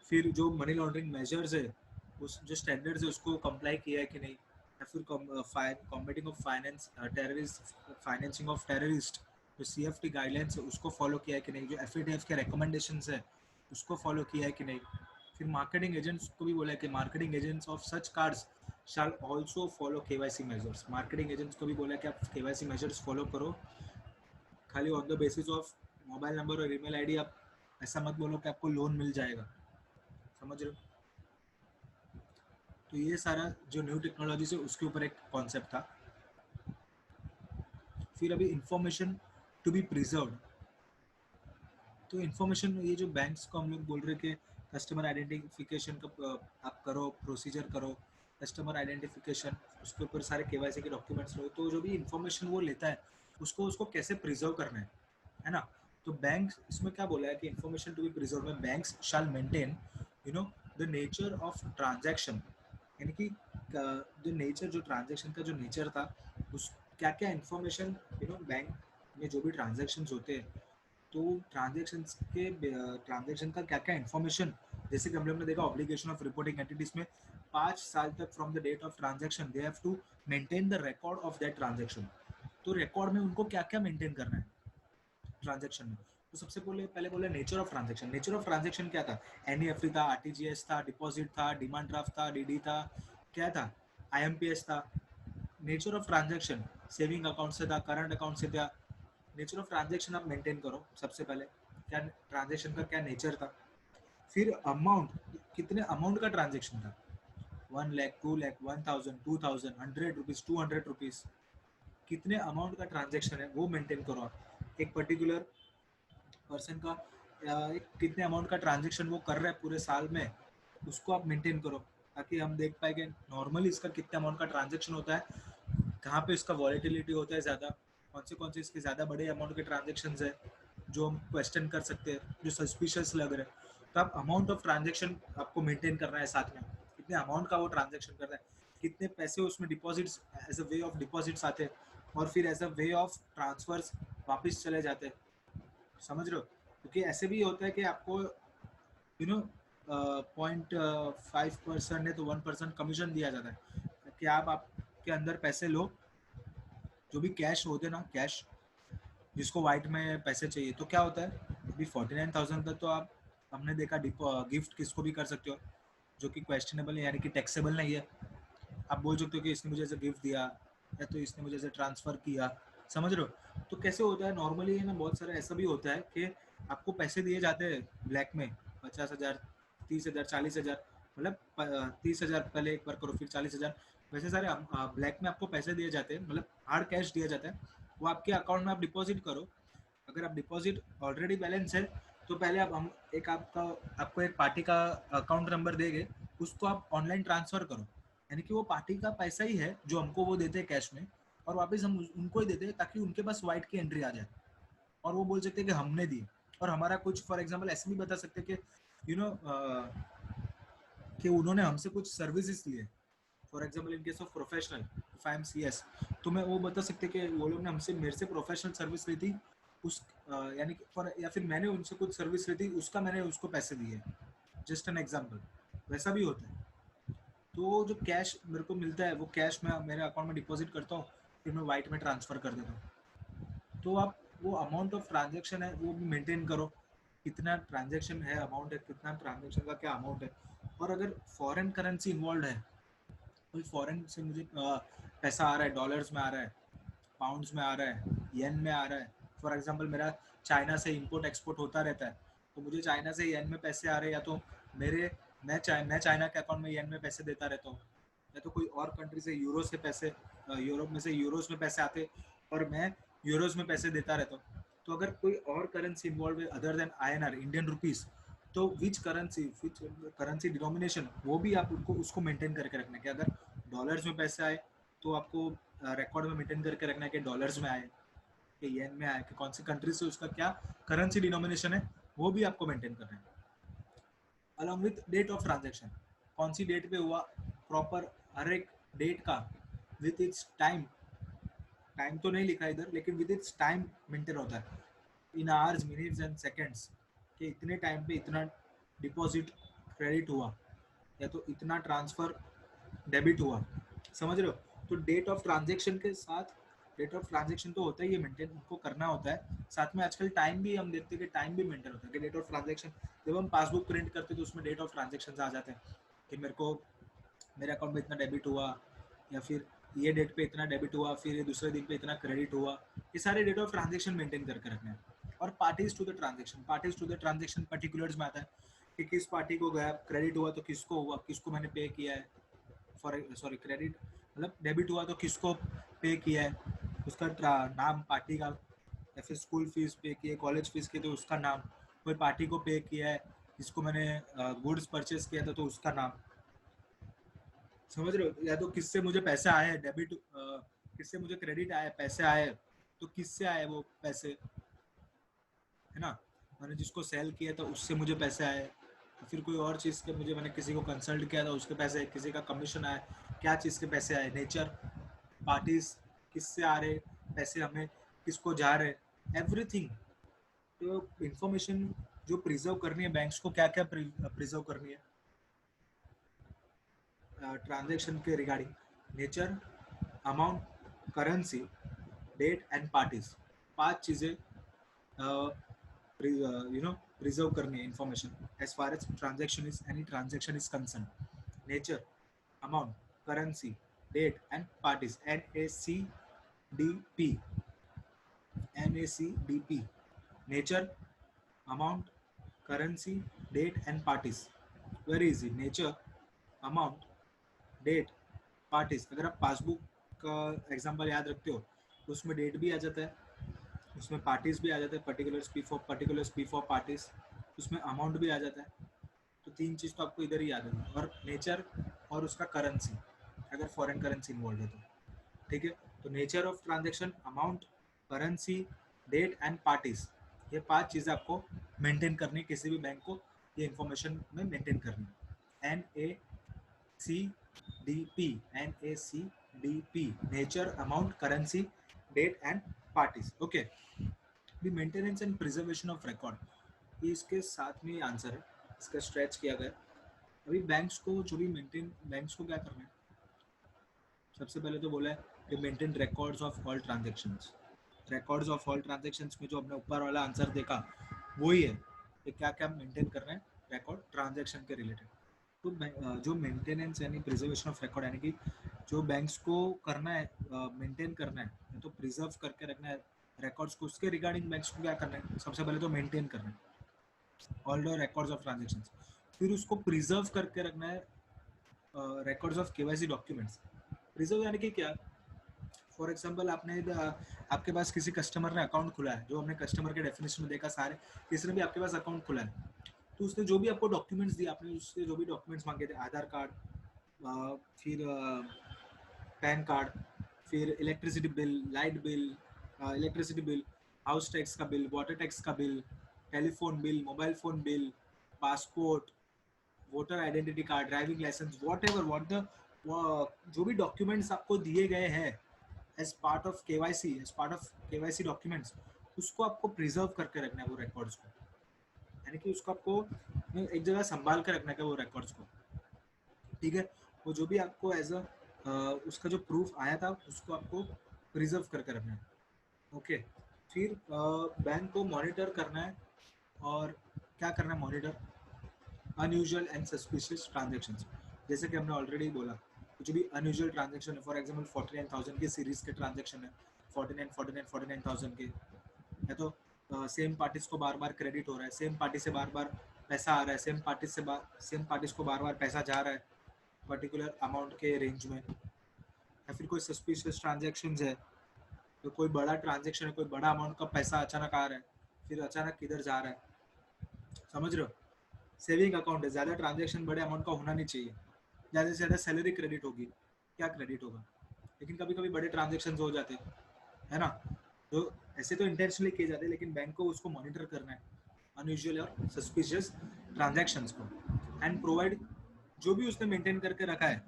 फिर जो मनी लॉन्ड्रिंग मेजर्स है उस जो स्टैंडर्ड्स है उसको कंप्लाई किया है कि नहीं, या फिर combating of finance terrorist, financing of terrorist, जो सीएफटी गाइडलाइंस है उसको फॉलो किया है कि नहीं, जो एफएटीएफ के रिकमेंडेशंस है उसको फॉलो किया है कि नहीं। फिर मार्केटिंग एजेंट्स को भी बोला है कि marketing agents of such cards shall also follow KYC measures. Marketing agents को भी बोला है कि आप केवाईसी मेजर्स फॉलो करो, खाली on the basis of mobile number और ईमेल आईडी आप ऐसा मत बोलो कि आपको लोन मिल जाएगा। समझ रहे हो? तो ये सारा जो न्यू टेक्नोलॉजी से उसके ऊपर एक कॉन्सेप्ट था। फिर अभी इंफॉर्मेशन टू बी प्रिजर्व, तो इन्फॉर्मेशन ये जो बैंक्स को हम लोग बोल रहे कि कस्टमर आइडेंटिफिकेशन का आप करो, प्रोसीजर करो, कस्टमर आइडेंटिफिकेशन, उसके ऊपर सारे केवाईसी के डॉक्यूमेंट्स लो, तो जो भी इंफॉर्मेशन वो लेता है उसको उसको कैसे प्रिजर्व करना है ना। तो बैंक इसमें क्या बोला है कि इंफॉर्मेशन टू बी प्रिजर्व में banks shall maintain you know the nature of transaction, यानी कि जो नेचर, जो ट्रांजैक्शन का जो नेचर था, उस क्या क्या इंफॉर्मेशन बैंक में जो भी ट्रांजैक्शंस होते हैं, तो ट्रांजैक्शन का क्या क्या इन्फॉर्मेशन, जैसे कि हम लोग ने देखा ऑब्लिगेशन ऑफ रिपोर्टिंग एंटिटीज में 5 साल तक from the date of transaction they have to maintain the record of that transaction. तो रिकॉर्ड में उनको क्या क्या मेंटेन करना है ट्रांजैक्शन में। तो सबसे पहले बोले nature of transaction. Nature of transaction क्या था? एनईएफटी था, आरटीजीएस था, डिपॉजिट था, डिमांड ड्राफ्ट था, डीडी था, क्या था, आईएमपीएस था। Nature of transaction saving account से था, करंट अकाउंट से था। नेचर ऑफ ट्रांजैक्शन आप मेंटेन करो सबसे पहले, क्या ट्रांजैक्शन का क्या नेचर था। फिर अमाउंट, कितने अमाउंट का ट्रांजैक्शन था, 1 लाख, 2 लाख, 1000, 2000, 100 रुपीज, 200 रुपीज, कितने अमाउंट का ट्रांजैक्शन है वो मेंटेन करो आप। एक पर्टिकुलर पर्सन का कितने अमाउंट का ट्रांजैक्शन वो कर रहा है पूरे साल में, उसको आप मेंटेन करो, ताकि हम देख पाए कि नॉर्मली इसका कितने अमाउंट का ट्रांजैक्शन होता है, कहाँ पे इसका वॉलेटिलिटी होता है ज़्यादा, कौन से इसके ज़्यादा बड़े अमाउंट के ट्रांजेक्शन है जो हम क्वेश्चन कर सकते हैं, जो सस्पिशियस लग रहे हैं। तो आप अमाउंट ऑफ ट्रांजेक्शन आपको मेंटेन करना है साथ में, कितने अमाउंट का वो ट्रांजेक्शन कर रहा है, कितने पैसे उसमें deposits as a way of deposits आते हैं और फिर as a way of transfers वापस चले जाते हैं। समझ रहे हो? क्योंकि ऐसे भी होता है कि आपको 0.5% है तो 1% कमीशन दिया जाता है कि आप आपके अंदर पैसे लो, जो भी कैश होते ना, कैश जिसको वाइट में पैसे चाहिए, तो क्या होता है अभी 49,000 तक तो आप, हमने देखा गिफ्ट किसको भी कर सकते हो, जो कि क्वेश्चनेबल है, यानी कि टैक्सेबल नहीं है। आप बोल सकते हो कि इसने मुझे ऐसे गिफ्ट दिया या तो इसने मुझे ऐसे ट्रांसफर किया। समझ रहे हो? तो कैसे होता है नॉर्मली है ना, बहुत सारा ऐसा भी होता है कि आपको पैसे दिए जाते हैं ब्लैक में, 50,000, 30,000, 40,000, मतलब 30,000 पहले एक बार करो, फिर 40,000, वैसे सारे ब्लैक में आपको पैसे दिए जाते हैं, मतलब हार्ड कैश दिया जाता है, वो आपके अकाउंट में आप डिपॉजिट करो। अगर आप डिपॉजिट ऑलरेडी बैलेंस है तो पहले आप हम एक आपका आपको एक पार्टी का अकाउंट नंबर देंगे, उसको आप ऑनलाइन ट्रांसफर करो, यानी कि वो पार्टी का पैसा ही है जो हमको वो देते हैं कैश में, और वापस हम उनको ही देते हैं ताकि उनके पास वाइट की एंट्री आ जाए और वो बोल सकते हैं कि हमने दी। और हमारा कुछ फॉर एग्जांपल ऐसे भी बता सकते हैं कि कि उन्होंने हमसे कुछ सर्विसेज लिए। For example in case of professional, if I am CS, तो मैं वो बता सकते कि वो लोग ने हमसे मेरे से प्रोफेशनल सर्विस ली थी, उस यानी कि फॉर, या फिर मैंने उनसे कुछ सर्विस ली थी, उसका मैंने उसको पैसे दिए। जस्ट एन एग्जांपल, वैसा भी होता है। तो जो कैश मेरे को मिलता है वो कैश मैं मेरे अकाउंट में डिपॉजिट करता हूँ, फिर मैं वाइट में ट्रांसफर कर देता हूँ। तो आप वो अमाउंट ऑफ ट्रांजेक्शन है वो भी मेंटेन करो, कितना ट्रांजेक्शन है, अमाउंट है, कितना ट्रांजेक्शन का क्या अमाउंट है। और अगर फॉरेन करेंसी इन्वॉल्व है, कोई फॉरेन से मुझे पैसा आ रहा है, डॉलर्स में आ रहा है, पाउंड्स में आ रहा है, येन में आ रहा है, फॉर एग्जांपल मेरा चाइना से इंपोर्ट एक्सपोर्ट होता रहता है, तो मुझे चाइना से येन में पैसे आ रहे हैं, या तो मेरे मैं चाइना के अकाउंट में येन में पैसे देता रहता हूँ, या तो कोई और कंट्री से यूरो से पैसे, यूरोप में से यूरोज में पैसे आते और मैं यूरोज में पैसे देता रहता हूँ। तो अगर कोई और करेंसी इन्वॉल्व है other than INR, Indian rupees, तो विच करेंसी डिनोमिनेशन, वो भी आप उनको उसको मेंटेन करके रखना है कि अगर डॉलर्स में पैसे आए तो आपको रिकॉर्ड में मेंटेन करके रखना है कि डॉलर्स में आए, कि येन में आए, कि कौन सी कंट्री से उसका क्या करेंसी डिनोमिनेशन है, वो भी आपको मेंटेन करना है। Along with date of transaction, कौन सी डेट पे हुआ, प्रॉपर हर एक डेट का विथ इट्स टाइम, टाइम तो नहीं लिखा इधर लेकिन विद इट्स टाइम मेंटेन होता है in hours minutes and seconds, कि इतने टाइम पे इतना डिपॉजिट क्रेडिट हुआ या तो इतना ट्रांसफर डेबिट हुआ, समझ रहे हो। तो डेट ऑफ ट्रांजेक्शन के साथ, डेट ऑफ ट्रांजेक्शन तो होता ही है मेंटेन, उनको करना होता है, साथ में आजकल टाइम भी हम देखते हैं कि टाइम भी मेंटेन होता है कि डेट ऑफ ट्रांजेक्शन, जब हम पासबुक प्रिंट करते हैं तो उसमें डेट ऑफ ट्रांजेक्शन आ जाते हैं कि मेरे को मेरे अकाउंट में इतना डेबिट हुआ, या फिर ये डेट पे इतना डेबिट हुआ, फिर ये दूसरे दिन पे इतना क्रेडिट हुआ, ये सारे डेट ऑफ ट्रांजेक्शन मेंटेन करके रखना है। और parties to the transaction, parties to the transaction particulars में आता है कि किस पार्टी को गया क्रेडिट हुआ तो किसको हुआ, किसको मैंने पे किया है, फॉर सॉरी क्रेडिट मतलब डेबिट हुआ तो किसको पे किया है, उसका नाम पार्टी का, या फिर स्कूल फीस पे की है, कॉलेज फीस की तो उसका नाम, कोई पार्टी को पे किया है जिसको मैंने गुड्स परचेस किया था तो उसका नाम, समझ रहे हो। या तो किससे मुझे पैसे आए डेबिट, किससे मुझे क्रेडिट आए पैसे आए, तो किससे आए वो पैसे, है ना, मैंने जिसको सेल किया था उससे मुझे पैसे आए, तो फिर कोई और चीज़ के मुझे मैंने किसी को कंसल्ट किया था उसके पैसे, किसी का कमीशन आया, क्या चीज़ के पैसे आए, नेचर, पार्टीज, किससे आ रहे पैसे हमें, किसको जा रहे, एवरीथिंग। तो इंफॉर्मेशन जो प्रिजर्व करनी है बैंक्स को, क्या क्या प्रिजर्व करनी है ट्रांजेक्शन के regarding, nature, amount, currency, date and parties, पांच चीजें प्रिजर्व करनी है information as far as transaction is any transaction is concern, nature, amount, currency, date and parties, NACDP, NACDP, nature, amount, currency, date and parties, very easy, nature, amount, date, parties. अगर आप passbook का example याद रखते हो तो उसमें date भी आ जाता है, उसमें पार्टीज भी आ जाता है, पर्टिकुलर्स पी फॉर पार्टीज, उसमें अमाउंट भी आ जाता है। तो तीन चीज़ तो आपको इधर ही याद होगी, और नेचर और उसका करेंसी अगर फॉरेन करेंसी इन्वॉल्व है तो, ठीक है। तो nature of transaction, amount, currency, date and parties, ये पांच चीज़ें आपको मेंटेन करनी है, किसी भी बैंक को ये इंफॉर्मेशन में मेंटेन करनी है। NACDP, nature, amount, currency, date and parties, okay. अभी maintenance and preservation of record, ये इसके साथ में आंसर है, इसका स्ट्रेच किया गया। अभी बैंक्स को जो भी मेंटेन, बैंक्स को क्या करना है, सबसे पहले तो बोला है कि maintain records of all transactions, records of all transactions में जो हमने ऊपर वाला आंसर देखा वही है कि क्या क्या मेंटेन करना है रिकॉर्ड ट्रांजेक्शन के रिलेटेड। तो जो मेंटेनेंस यानी प्रिजर्वेशन ऑफ रिकॉर्ड, यानी कि जो बैंक्स को करना है मेंटेन करना है तो प्रिजर्व करके रखना है रिकॉर्ड्स को, उसके रिगार्डिंग बैंक्स को क्या करना है, सबसे पहले तो मेंटेन करना है all the records of transactions, फिर उसको प्रिजर्व करके रखना है records of KYC documents. Preserve यानी कि क्या, फॉर एग्जाम्पल आपके पास किसी कस्टमर ने अकाउंट खुला है, जो हमने कस्टमर के डेफिनेशन में देखा सारे, किसी ने भी आपके पास अकाउंट खुला है तो उसने जो भी आपको डॉक्यूमेंट्स दिए, आपने उससे जो भी डॉक्यूमेंट्स मांगे थे, आधार कार्ड, फिर पैन कार्ड, फिर electricity bill, light bill, electricity bill, house tax का बिल, वाटर टैक्स का bill, telephone bill, mobile phone bill, passport, voter identity card, driving licence, whatever what the जो भी documents आपको दिए गए हैं as part of KYC, as part of KYC documents, उसको आपको प्रिजर्व करके रखना है वो रिकॉर्ड्स को, यानी कि उसको आपको एक जगह संभाल कर रखना है वो रिकॉर्ड्स को, ठीक है। वो जो भी आपको एज अ उसका जो प्रूफ आया था उसको आपको प्रिजर्व करके रखना है, ओके। फिर बैंक को मॉनिटर करना है, और क्या करना है monitor, unusual and suspicious transactions, जैसे कि हमने ऑलरेडी बोला, कुछ भी अनयूजुअल ट्रांजेक्शन है, फॉर एग्जांपल 49,000 के सीरीज के ट्रांजेक्शन है, 49,000 के, या तो सेम पार्टीज को बार बार क्रेडिट हो रहा है, सेम पार्टी से बार बार पैसा आ रहा है, सेम पार्टीज को बार बार पैसा जा रहा है पर्टिकुलर अमाउंट के रेंज में, या फिर कोई सस्पिशियस ट्रांजेक्शन है, तो कोई बड़ा ट्रांजेक्शन है, कोई बड़ा अमाउंट का पैसा अचानक आ रहा है फिर अचानक किधर जा रहा है, समझ रहे हो। सेविंग अकाउंट है, ज़्यादा ट्रांजेक्शन बड़े अमाउंट का होना नहीं चाहिए, ज़्यादा से ज़्यादा सैलरी क्रेडिट होगी, क्या क्रेडिट होगा, लेकिन कभी कभी बड़े ट्रांजेक्शन हो जाते हैं, है ना। तो ऐसे तो इंटेंशनली किए जाते हैं, लेकिन बैंक को उसको मॉनिटर करना है अनयूजुअल और सस्पिशियस ट्रांजैक्शंस को, एंड प्रोवाइड जो भी उसने मेंटेन करके रखा है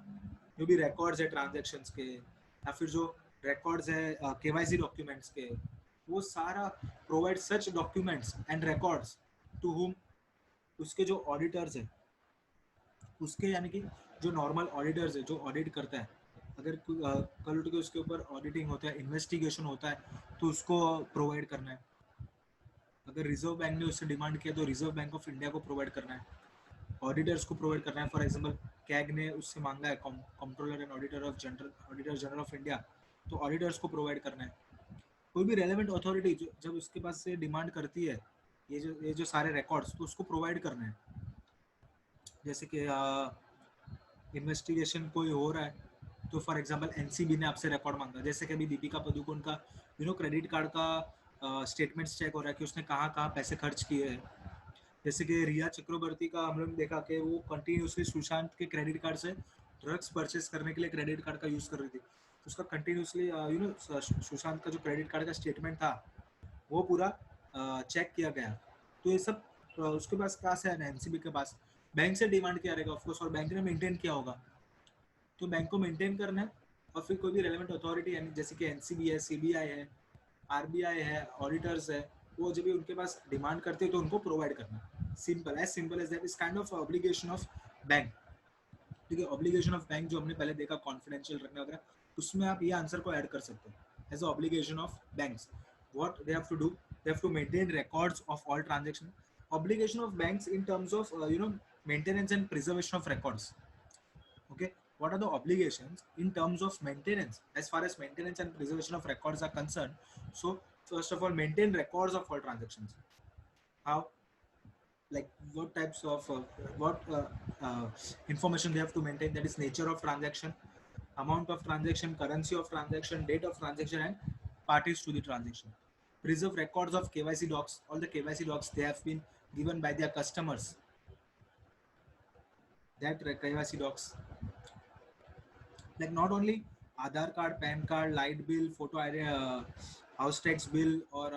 जो भी रिकॉर्ड्स है ट्रांजैक्शंस के, या फिर जो रिकॉर्ड्स है केवाईसी डॉक्यूमेंट्स के, वो सारा provide such documents and records to whom, उसके जो ऑडिटर्स है, उसके यानी कि जो नॉर्मल ऑडिटर्स है जो ऑडिट करता है, अगर कल उठ के उसके ऊपर ऑडिटिंग होता है, इन्वेस्टिगेशन होता है, तो उसको प्रोवाइड करना है। अगर रिजर्व बैंक ने उससे डिमांड किया तो रिजर्व बैंक ऑफ इंडिया को प्रोवाइड करना है, ऑडिटर्स को प्रोवाइड करना है। फॉर एग्जांपल कैग ने उससे मांगा है, controller and auditor general of India, तो ऑडिटर्स को प्रोवाइड करना है। कोई भी रेलेवेंट अथॉरिटी जब उसके पास से डिमांड करती है ये जो सारे रिकॉर्ड्स, तो उसको प्रोवाइड करना है। जैसे कि इन्वेस्टिगेशन कोई हो रहा है, तो फॉर एग्जांपल एनसीबी ने आपसे रिकॉर्ड मांगा, जैसे कि अभी दीपिका पादुकोण का क्रेडिट कार्ड का स्टेटमेंट्स चेक हो रहा है कि उसने कहाँ कहाँ पैसे खर्च किए हैं। जैसे कि रिया चक्रवर्ती का हम लोग ने देखा कि वो कंटिन्यूसली सुशांत के क्रेडिट कार्ड से ड्रग्स परचेस करने के लिए क्रेडिट कार्ड का यूज़ कर रही थी। उसका कंटिन्यूसली सुशांत का जो क्रेडिट कार्ड का स्टेटमेंट था वो पूरा चेक किया गया। तो ये सब उसके पास कहाँ से है, एनसीबी के पास बैंक से डिमांड किया रहेगा ऑफकोर्स, और बैंक ने मेंटेन किया होगा, तो बैंक को मेंटेन करना है। और फिर कोई भी रेलेवेंट अथॉरिटी यानी जैसे कि एनसीबी है, सीबीआई है, आरबीआई है, ऑडिटर्स है, वो जब भी उनके पास डिमांड करते हैं तो उनको प्रोवाइड करना। Simple as that is kind of obligation of bank. ठीक है, ऑब्लिगेशन ऑफ बैंक जो हमने पहले देखा कॉन्फिडेंशियल रखना वगैरह, उसमें आप ये आंसर को ऐड कर सकते हो as obligation of banks. What they have to do, they have to maintain records of all transaction. Obligation of banks in terms of maintenance and preservation of records. Okay, what are the obligations in terms of maintenance, as far as maintenance and preservation of records are concerned? So first of all, maintain records of all transactions. How, like what types of what information they have to maintain, that is nature of transaction, amount of transaction, currency of transaction, date of transaction, and parties to the transaction. Preserve records of KYC docs, all the KYC docs they have been given by their customers, that KYC docs, like not only Aadhaar card, PAN card, light bill, photo ID, house tax bill, or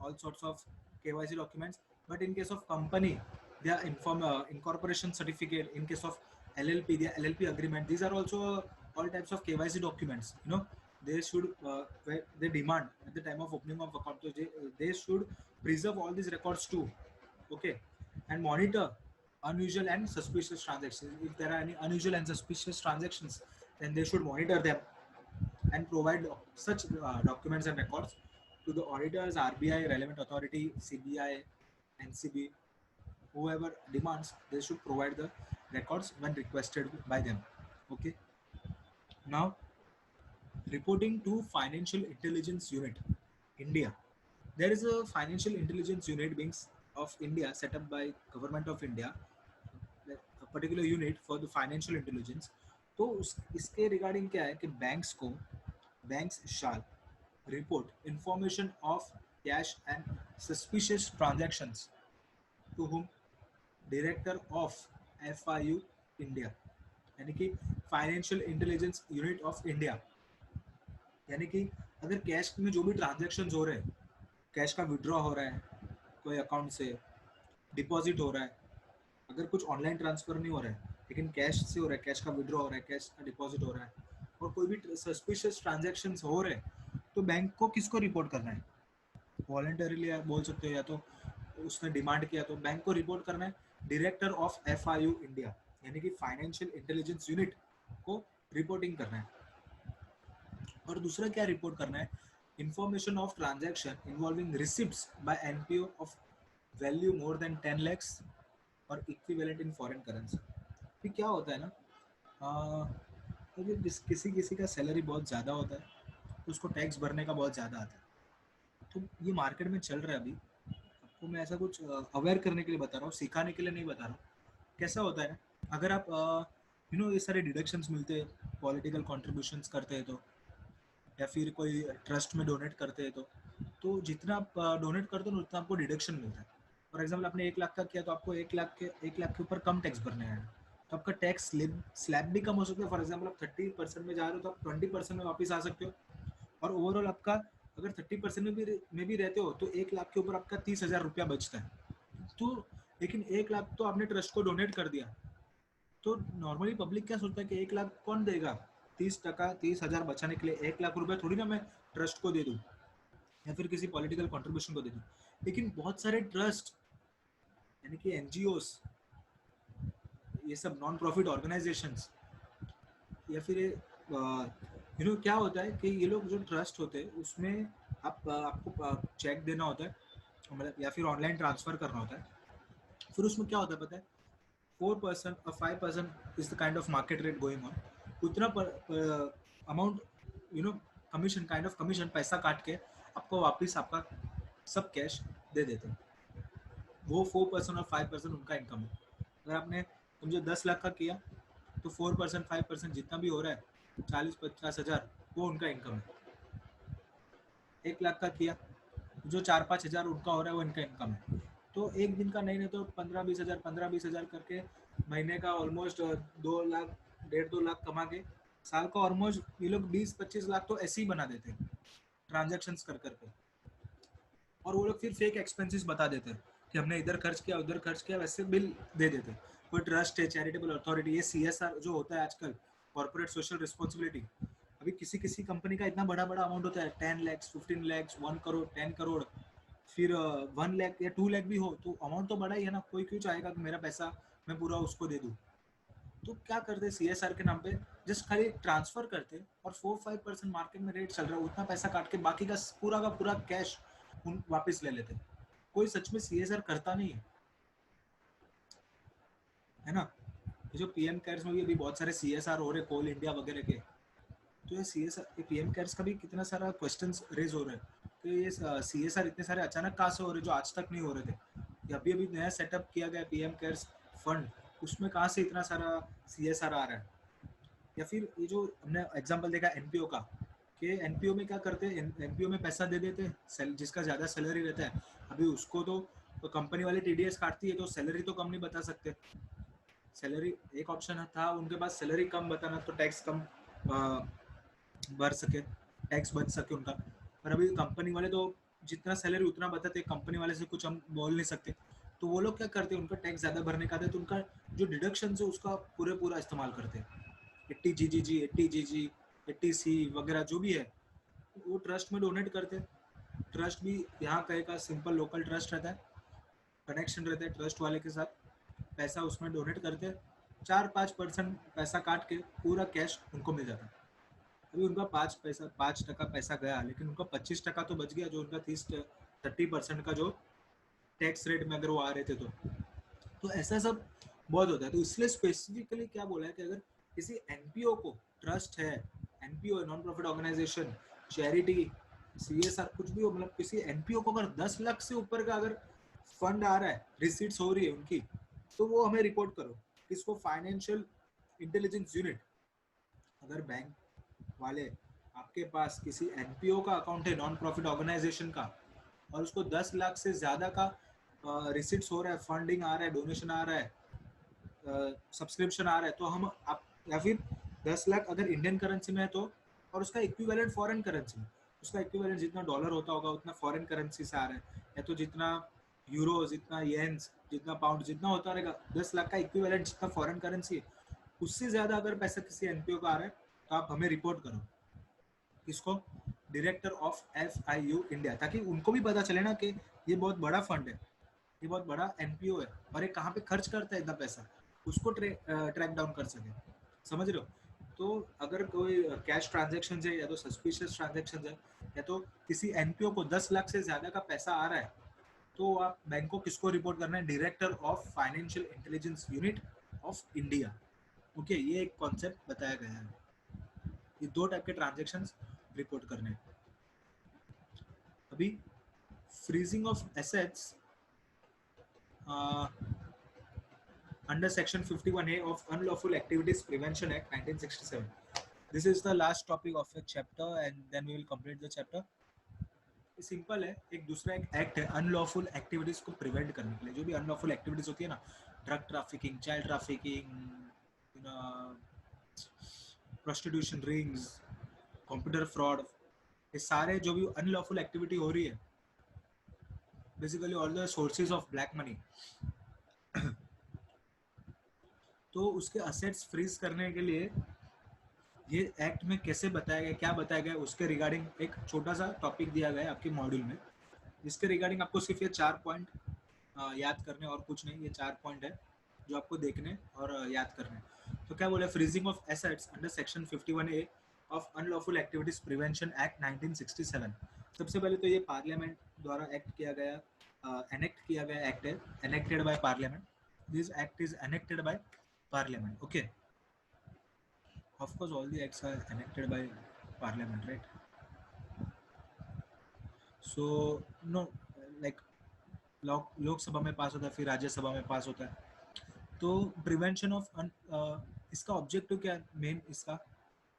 all sorts of KYC documents. But in case of company, their incorporation certificate. In case of LLP, their LLP agreement. These are also all types of KYC documents. They should they demand at the time of opening of account. So they should preserve all these records too. Okay, and monitor unusual and suspicious transactions. If there are any unusual and suspicious transactions, then they should monitor them and provide such documents and records to the auditors, RBI, relevant authority, CBI, NCB, whoever demands. They should provide the records when requested by them. Okay. Now, reporting to Financial Intelligence Unit, India. There is a Financial Intelligence Unit being of India set up by Government of India, a particular unit for the financial intelligence. तो इसके regarding क्या है कि banks shall report information of cash and suspicious transactions to whom, director of FIU India, यानी कि financial intelligence unit of India. यानी कि अगर कैश में जो भी ट्रांजैक्शंस हो रहे हैं, कैश का विड्रॉ हो रहा है कोई अकाउंट से, डिपॉजिट हो रहा है, अगर कुछ ऑनलाइन ट्रांसफर नहीं हो रहा है लेकिन कैश से हो रहा है, कैश का विड्रॉ हो रहा है, कैश का डिपॉजिट हो रहा है, और कोई भी सस्पिशियस ट्रांजैक्शंस हो रहे हैं, तो बैंक को किसको रिपोर्ट करना है? वॉलंटरीली आप बोल सकते हो, या तो उसने डिमांड किया तो बैंक को रिपोर्ट करना है डायरेक्टर ऑफ FIU इंडिया, यानी कि फाइनेंशियल इंटेलिजेंस यूनिट को रिपोर्टिंग करना है। और दूसरा क्या रिपोर्ट करना है? Information of transaction involving receipts by NPO of value more than 10 lakhs और इक्विवेलेंट इन फॉरेन करेंसी। फिर क्या होता है ना, तो किसी किसी का सैलरी बहुत ज़्यादा होता है तो उसको टैक्स भरने का बहुत ज़्यादा आता है। तो ये मार्केट में चल रहा है अभी, आपको मैं ऐसा कुछ अवेयर करने के लिए बता रहा हूँ, सिखाने के लिए नहीं बता रहा हूँ। कैसा होता है ना, अगर आप ये सारे डिडक्शंस मिलते हैं, पॉलिटिकल कॉन्ट्रीब्यूशंस करते हैं तो, या फिर कोई ट्रस्ट में डोनेट करते हैं तो जितना आप डोनेट करते हो ना उतना आपको डिडक्शन मिलता है। फॉर एग्जाम्पल आपने 1 लाख का किया तो आपको 1 लाख के ऊपर कम टैक्स भरने हैं, तो आपका टैक्स स्लैब भी कम हो सकता है। फॉर एग्जाम्पल आप 30% में जा रहे हो तो आप 20% में वापस आ सकते हो, और ओवरऑल आपका अगर 30% में भी रहते हो तो 1 लाख के ऊपर आपका 30,000 रुपया बचता है। तो लेकिन 1 लाख तो आपने ट्रस्ट को डोनेट कर दिया, तो नॉर्मली पब्लिक क्या सोचता है कि 1 लाख कौन देगा, 30% 30,000 बचाने के लिए 1 लाख रुपए थोड़ी ना मैं ट्रस्ट को दे दूं या फिर किसी पॉलिटिकल कंट्रीब्यूशन को दे दूं। लेकिन बहुत सारे ट्रस्ट यानी कि एनजीओस, ये सब नॉन प्रॉफिट ऑर्गेनाइजेशंस या फिर क्या होता है कि ये लोग जो ट्रस्ट होते हैं उसमें आपको चेक देना होता है, मतलब या फिर ऑनलाइन ट्रांसफर करना होता है। फिर उसमें क्या होता है पता है, 4% और 5% is the kind of market rate going on, उतना amount commission, kind of commission पैसा काट के आपको वापस आपका सब कैश दे देते हैं। वो 4% और 5% उनका इनकम है। अगर आपने समझो 10 लाख का किया तो 4% 5% जितना भी हो रहा है 40-50 हज़ार, वो उनका इनकम है। 1 लाख का किया जो 4-5 हज़ार उनका हो रहा है वो इनका इनकम है। तो एक दिन का नहीं तो 15-20 हज़ार 15-20 हज़ार करके महीने का ऑलमोस्ट 2 लाख 1.5-2 लाख कमा के साल का ऑलमोस्ट ये लोग 20-25 लाख तो ऐसे ही बना देते हैं ट्रांजेक्शन कर करके। और वो लोग फिर फेक एक्सपेंसेस बता देते हैं कि हमने इधर खर्च किया उधर खर्च किया, वैसे बिल दे देते हैं। कोई ट्रस्ट है, चैरिटेबल अथॉरिटी, ये सीएसआर जो होता है आजकल, कॉर्पोरेट सोशल रिस्पॉन्सिबिलिटी, अभी किसी किसी कंपनी का इतना बड़ा बड़ा अमाउंट होता है, 10 lakhs 15 lakhs 1 करोड़ 10 करोड़, फिर 1 लाख या 2 लाख भी हो तो अमाउंट तो बड़ा ही है ना। कोई क्यों चाहेगा कि मेरा पैसा मैं पूरा उसको दे दूँ। तो क्या करते सीएसआर के नाम पे जस्ट खाली ट्रांसफर करते और 4-5% मार्केट में रेट चल रहा है उतना पैसा काट के बाकी का पूरा कैश उन वापस ले लेते। कोई सच में सीएसआर करता नहीं है ना। ये जो पीएम केयर्स में भी अभी बहुत सारे सीएसआर हो रहे, कोल इंडिया वगैरह के, तो ये सीएसआर, ये पीएम केयर्स का भी कितना सारा क्वेश्चंस रेज हो रहे हैं कि ये सीएसआर इतने सारे अचानक कहाँ से हो रहे जो आज तक नहीं हो रहे थे। ये अभी अभी नया सेटअप किया गया पीएम केयर्स फंड, उसमें कहाँ से इतना सारा सीएसआर आ रहा है। या फिर ये जो हमने एग्जांपल देखा एनपीओ का, कि एनपीओ में क्या करते हैं, एनपीओ में पैसा दे देते हैं जिसका ज़्यादा सैलरी रहता है। अभी उसको तो कंपनी वाली टीडीएस काटती है तो सैलरी तो कम नहीं बता सकते। सैलरी एक ऑप्शन था उनके पास, सैलरी कम बताना तो टैक्स कम भर सके, टैक्स बच सके उनका। पर अभी कंपनी वाले तो जितना सैलरी उतना बताते, कंपनी वाले से कुछ हम बोल नहीं सकते। तो वो लोग क्या करते हैं, उनका टैक्स ज़्यादा भरने का था तो उनका जो डिडक्शन है उसका पूरा इस्तेमाल करते हैं। 80 GGG 80 GG 80C वगैरह जो भी है वो ट्रस्ट में डोनेट करते हैं। ट्रस्ट भी यहाँ कहीं का सिंपल लोकल ट्रस्ट रहता है, कनेक्शन रहता है ट्रस्ट वाले के साथ, पैसा उसमें डोनेट करते हैं, 4-5% पैसा काट के पूरा कैश उनको मिल जाता है। अभी उनका 5% पैसा गया लेकिन उनका 25% तो बच गया, जो उनका 30% का जो टैक्स रेट में अगर वो आ रहे थे तो ऐसा सब बहुत होता है। तो इसलिए स्पेसिफिकली क्या बोला है कि अगर किसी एनपीओ को, ट्रस्ट है, NPO non profit organisation, charity, CSR कुछ भी हो, मतलब किसी एनपीओ को अगर 10 लाख से ऊपर का अगर फंड आ रहा है, रिसीट्स हो रही है उनकी, तो वो हमें रिपोर्ट करो। किसको? Financial intelligence unit. अगर बैंक वाले आपके पास किसी एनपीओ का अकाउंट है नॉन प्रॉफिट ऑर्गेनाइजेशन का और उसको 10 लाख से ज़्यादा का रिसिट्स हो रहा है, फंडिंग आ रहा है, डोनेशन आ रहा है, सब्सक्रिप्शन आ रहा है, तो हम आप, या फिर 10 लाख अगर इंडियन करेंसी में है तो, और उसका इक्विवेलेंट फॉरेन करेंसी में, उसका इक्विवेलेंट जितना डॉलर होता होगा उतना फॉरेन करेंसी से आ रहा है, या तो जितना यूरो, जितना येन्स, जितना पाउंड, जितना होता रहेगा 10 लाख का इक्विवेलेंट जितना फॉरेन करेंसी है, उससे ज़्यादा अगर पैसा किसी एनपीओ का आ रहा है तो आप हमें रिपोर्ट करो। किसको? डायरेक्टर ऑफ एफआईयू इंडिया, ताकि उनको भी पता चले ना कि ये बहुत बड़ा फंड है, ये बहुत बड़ा एनपीओ है और ये कहाँ पे खर्च करता है इतना पैसा, उसको ट्रैक डाउन कर सके। समझ रहे हो? तो अगर कोई कैश ट्रांजेक्शन है या तो सस्पिशियस ट्रांजेक्शन है या तो किसी एनपीओ को 10 लाख से ज़्यादा का पैसा आ रहा है, तो आप बैंक को किसको रिपोर्ट करना है? Director of financial intelligence unit of India. Okay, ये एक कॉन्सेप्ट बताया गया है। ये 2 टाइप के ट्रांजेक्शन रिपोर्ट करने। अभी freezing of assets under section 51A of Unlawful Activities Prevention Act 1967. This is the last topic of the chapter and then we will complete the chapter. Simple है, एक दूसरा एक एक्ट है unlawful activities को prevent करने के लिए। जो भी अनलॉफुल एक्टिविटीज होती है ना, drug trafficking, child trafficking, prostitution rings, computer fraud, ये सारे जो भी अनलॉफुल एक्टिविटी हो रही है, basically all the sources of black money, तो उसके असेट्स फ्रीज करने के लिए ये एक्ट में कैसे बताया गया, क्या बताया गया, उसके रिगार्डिंग एक छोटा सा टॉपिक दिया गया है आपके मॉड्यूल में, जिसके रिगार्डिंग आपको सिर्फ ये 4 पॉइंट याद करने और कुछ नहीं। ये 4 पॉइंट है जो आपको देखने और याद करने। तो क्या बोले, freezing of assets under section 51A of unlawful activities prevention act 1967। सबसे पहले तो ये पार्लियामेंट द्वारा एक्ट किया गया, एनेक्ट किया गया एक्ट है, enacted by parliament. This act is enacted by parliament, okay. Of course, all the acts are enacted by parliament, right? So no, like Lok Sabha में पास होता है, फिर राज्यसभा में पास होता है। तो प्रिवेंशन ऑफ इसका ऑब्जेक्टिव क्या है, मेन इसका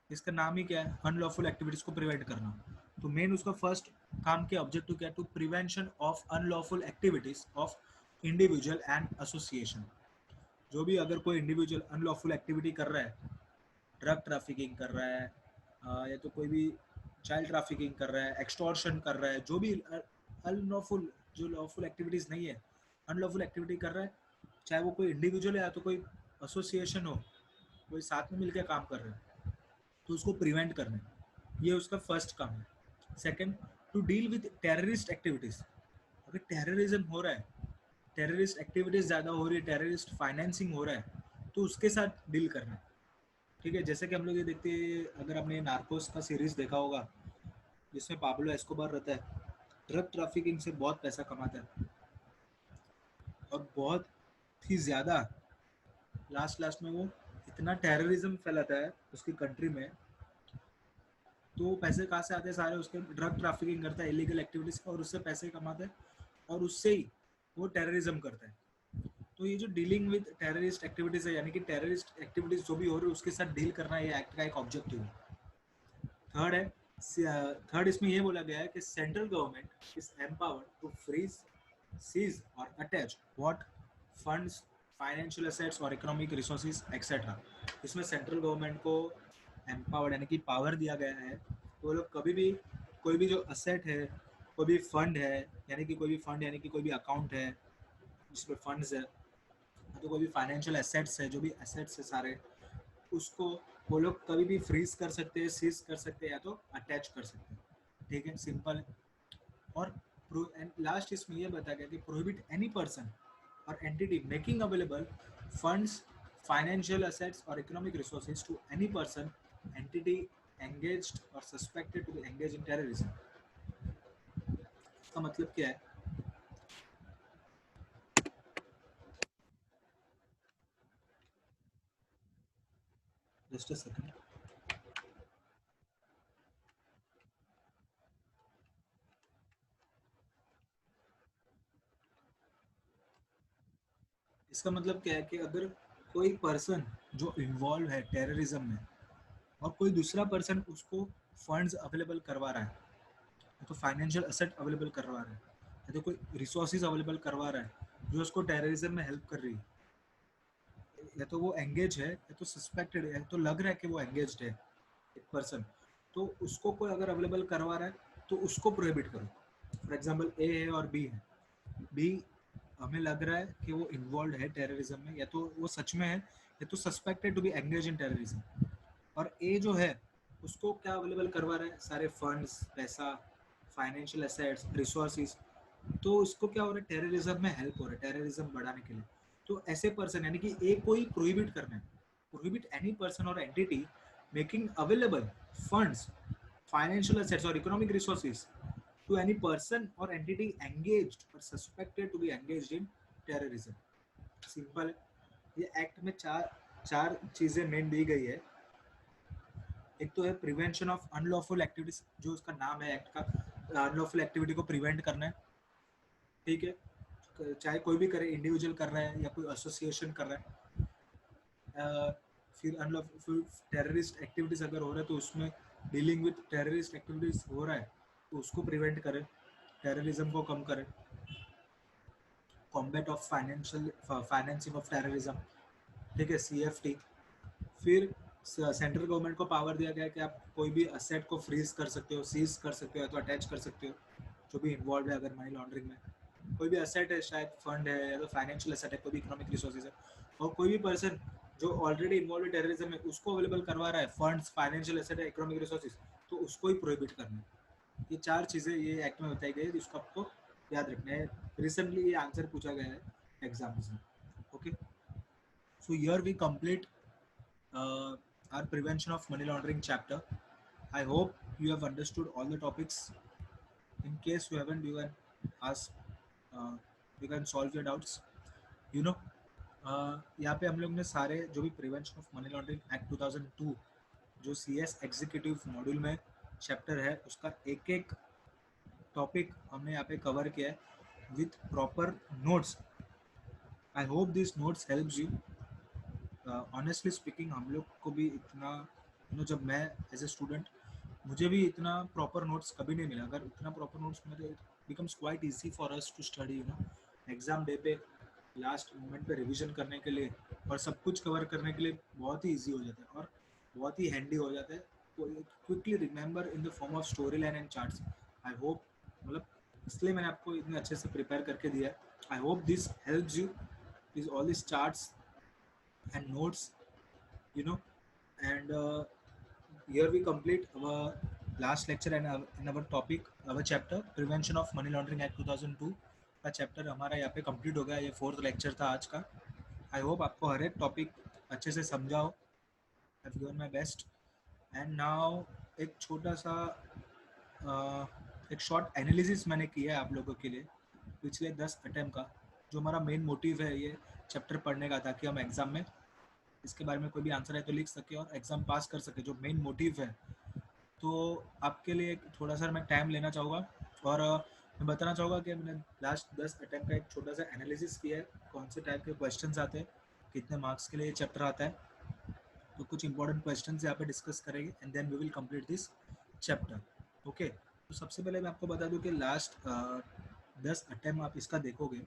इसका नाम ही क्या है, अनलॉफुल एक्टिविटीज को प्रिवेंट करना। तो मेन उसका फर्स्ट काम के ऑब्जेक्टिव क्या है, to prevention of unlawful activities of individual and association. जो भी अगर कोई इंडिविजुअल अनलॉफुल एक्टिविटी कर रहा है, ड्रग ट्रैफिकिंग कर रहा है, या तो कोई भी चाइल्ड ट्रैफिकिंग कर रहा है, एक्सटॉर्शन कर रहा है, जो भी अनलॉफुल, जो लॉफुल एक्टिविटीज नहीं है, अनलॉफुल एक्टिविटी कर रहा है, चाहे वो कोई इंडिविजुअल है या तो कोई एसोसिएशन हो, कोई साथ में मिलकर काम कर रहे हैं, तो उसको प्रिवेंट करना है, ये उसका फर्स्ट काम है। Second, to deal with terrorist activities. अगर टेररिज्म हो रहा है, टेररिस्ट एक्टिविटीज ज़्यादा हो रही है, टेररिस्ट फाइनेंसिंग हो रहा है, तो उसके साथ डील करना है। ठीक है, जैसे कि हम लोग ये देखते हैं, अगर आपने नार्कोस का सीरीज देखा होगा जिसमें पाब्लो एस्कोबार रहता है, ड्रग ट्रैफिकिंग से बहुत पैसा कमाता है और बहुत ही ज़्यादा, लास्ट लास्ट में वो इतना टेररिज्म फैलाता है उसकी कंट्री में। तो पैसे कहाँ से आते हैं, सारे उसके ड्रग ट्रैफिकिंग करता है, इलीगल एक्टिविटीज, और उससे पैसे कमाता है और उससे ही वो टेररिज्म करता है। तो ये जो डीलिंग विद टेररिस्ट एक्टिविटीज है, यानी कि टेररिस्ट एक्टिविटीज जो भी हो रही है उसके साथ डील करना, ये एक्ट का एक ऑब्जेक्टिव है। थर्ड है, थर्ड इसमें ये बोला गया है कि central government is empowered to freeze, seize और attach what funds, financial assets और इकोनॉमिक रिसोर्सेज एक्सेट्रा। इसमें सेंट्रल गवर्नमेंट को एम्पावर्ड यानी कि पावर दिया गया है, तो वो लोग कभी भी कोई भी जो असेट है, कोई भी फंड है, यानी कि कोई भी फंड यानी कि कोई भी अकाउंट है जिसमें फंड्स है, तो कोई भी फाइनेंशियल एसेट्स है, जो भी एसेट्स है सारे, उसको वो लोग कभी भी फ्रीज कर सकते हैं, सीज कर सकते हैं, या तो अटैच कर सकते हैं। ठीक है, सिंपल है। और लास्ट इसमें ये बताया गया कि प्रोहिबिट एनी पर्सन और entity making available funds, financial assets और economic resources to any person entity engaged और suspected to be engage in terrorism. इसका मतलब क्या है, जस्ट अ सेकंड। इसका मतलब क्या है कि अगर कोई पर्सन जो इन्वॉल्व है टेररिज्म में और कोई दूसरा पर्सन उसको फंड्स अवेलेबल करवा रहा है, या तो फाइनेंशियल एसेट अवेलेबल करवा रहा है, या तो कोई रिसोर्सेज अवेलेबल करवा रहा है जो उसको टेररिज्म में हेल्प कर रही है, या तो वो एंगेज है या तो सस्पेक्टेड है, या तो लग रहा है कि वो एंगेज्ड है एक पर्सन, तो उसको कोई अगर अवेलेबल करवा रहा है तो उसको प्रोहिबिट करो। फॉर एग्जाम्पल ए है और बी है, बी हमें लग रहा है कि वो इन्वॉल्व है टेररिज्म में, या तो वो सच में है, या तो suspected to be engage in terrorism. और ए जो है उसको क्या अवेलेबल करवा रहा है, सारे फंड्स, पैसा, फाइनेंशियल एसेट्स, रिसोर्सेज, तो उसको क्या हो रहा है, टेररिज्म में हेल्प हो रहा है, टेररिज्म बढ़ाने के लिए। तो ऐसे पर्सन यानी कि ए को ही प्रोहिबिट करना है, प्रोहिबिट एनी पर्सन और entity making available funds, financial assets और economic resources to any person or entity engaged or suspected to be engaged in terrorism। Simple है। ये एक्ट में चार चार चीजें मेन दी गई है। एक तो है प्रिवेंशन ऑफ अनलॉफुल एक्टिविटीज, जो उसका नाम है एक्ट का, अनलॉफुल एक्टिविटी को प्रिवेंट करना है। ठीक है, चाहे कोई भी करे, इंडिविजुअल कर रहा है या कोई एसोसिएशन कर रहा है। फिर अनलॉफुल टेररिस्ट एक्टिविटीज अगर हो रहा है तो उसमें डीलिंग विद टेररिस्ट एक्टिविटीज हो रहा है तो उसको प्रिवेंट करें, टेररिज्म को कम करें। Combat of financial financing of terrorism, ठीक है, CFT। फिर सेंट्रल गवर्नमेंट को पावर दिया गया है कि आप कोई भी असेट को फ्रीज कर सकते हो, सीज कर सकते हो, या तो अटैच कर सकते हो, जो भी इन्वॉल्व है अगर मनी लॉन्ड्रिंग में। कोई भी असेट है, शायद फंड है या तो फाइनेंशियल असेट है, कोई भी इकोनॉमिक रिसोर्सेज है, और कोई भी पर्सन जो ऑलरेडी इन्वॉल्व टेररिज्म है उसको अवेलेबल करवा रहा है, funds, financial asset, economic resources, तो उसको ही प्रोहिबिट करना है। ये 4 चीज़ें ये एक्ट में बताई गई है जिसको आपको याद रखना है। रिसेंटली ये आंसर पूछा गया है एग्जाम्स में। Okay, so here we complete our prevention of money laundering chapter. I hope you have understood all the topics. In case you haven't, you can ask, uh, you can solve your doubts. You know, यहाँ पे हम लोग ने सारे जो भी prevention of money laundering act 2002 जो CS executive module में चैप्टर है उसका एक एक टॉपिक हमने यहाँ पे कवर किया है with proper notes. I hope this notes helps you. Honestly speaking हम लोग को भी इतना जब मैं एज ए स्टूडेंट मुझे भी इतना प्रॉपर नोट्स कभी नहीं मिला. अगर इतना प्रॉपर नोट्स मिले तो it becomes quite easy for us to study. Exam day पे लास्ट मोमेंट पे रिवीजन करने के लिए और सब कुछ कवर करने के लिए बहुत ही ईजी हो जाता है और बहुत ही हैंडी हो जाता है. Quickly remember in the form of story line and charts. I hope मतलब इसलिए मैंने आपको इतने अच्छे से प्रिपेयर करके दिया है. I hope this helps you. This all this charts and notes, and here we complete our last lecture and in our topic, our chapter prevention of money laundering act 2002 का चैप्टर हमारा यहाँ पे complete हो गया. ये 4th lecture था आज का. आई होप आपको हर एक टॉपिक अच्छे से समझा हो. I have given my best. And now एक छोटा सा एक शॉर्ट एनालिसिस मैंने किया है आप लोगों के लिए पिछले 10 अटेम्प्ट का. जो हमारा मेन मोटिव है ये चैप्टर पढ़ने का ताकि हम एग्जाम में इसके बारे में कोई भी आंसर है तो लिख सके और एग्जाम पास कर सके, जो मेन मोटिव है. तो आपके लिए थोड़ा सा मैं टाइम लेना चाहूँगा और मैं बताना चाहूँगा कि मैंने लास्ट 10 अटेम्प्ट का एक छोटा सा एनालिसिस किया है. कौन से टाइप के क्वेश्चंस आते हैं, कितने मार्क्स के लिए ये चैप्टर आता है. तो कुछ इंपॉर्टेंट क्वेश्चंस यहाँ पे डिस्कस करेंगे and then we will complete this chapter. Okay, तो सबसे पहले मैं आपको बता दूँ कि लास्ट 10 अटेम्प्ट आप इसका देखोगे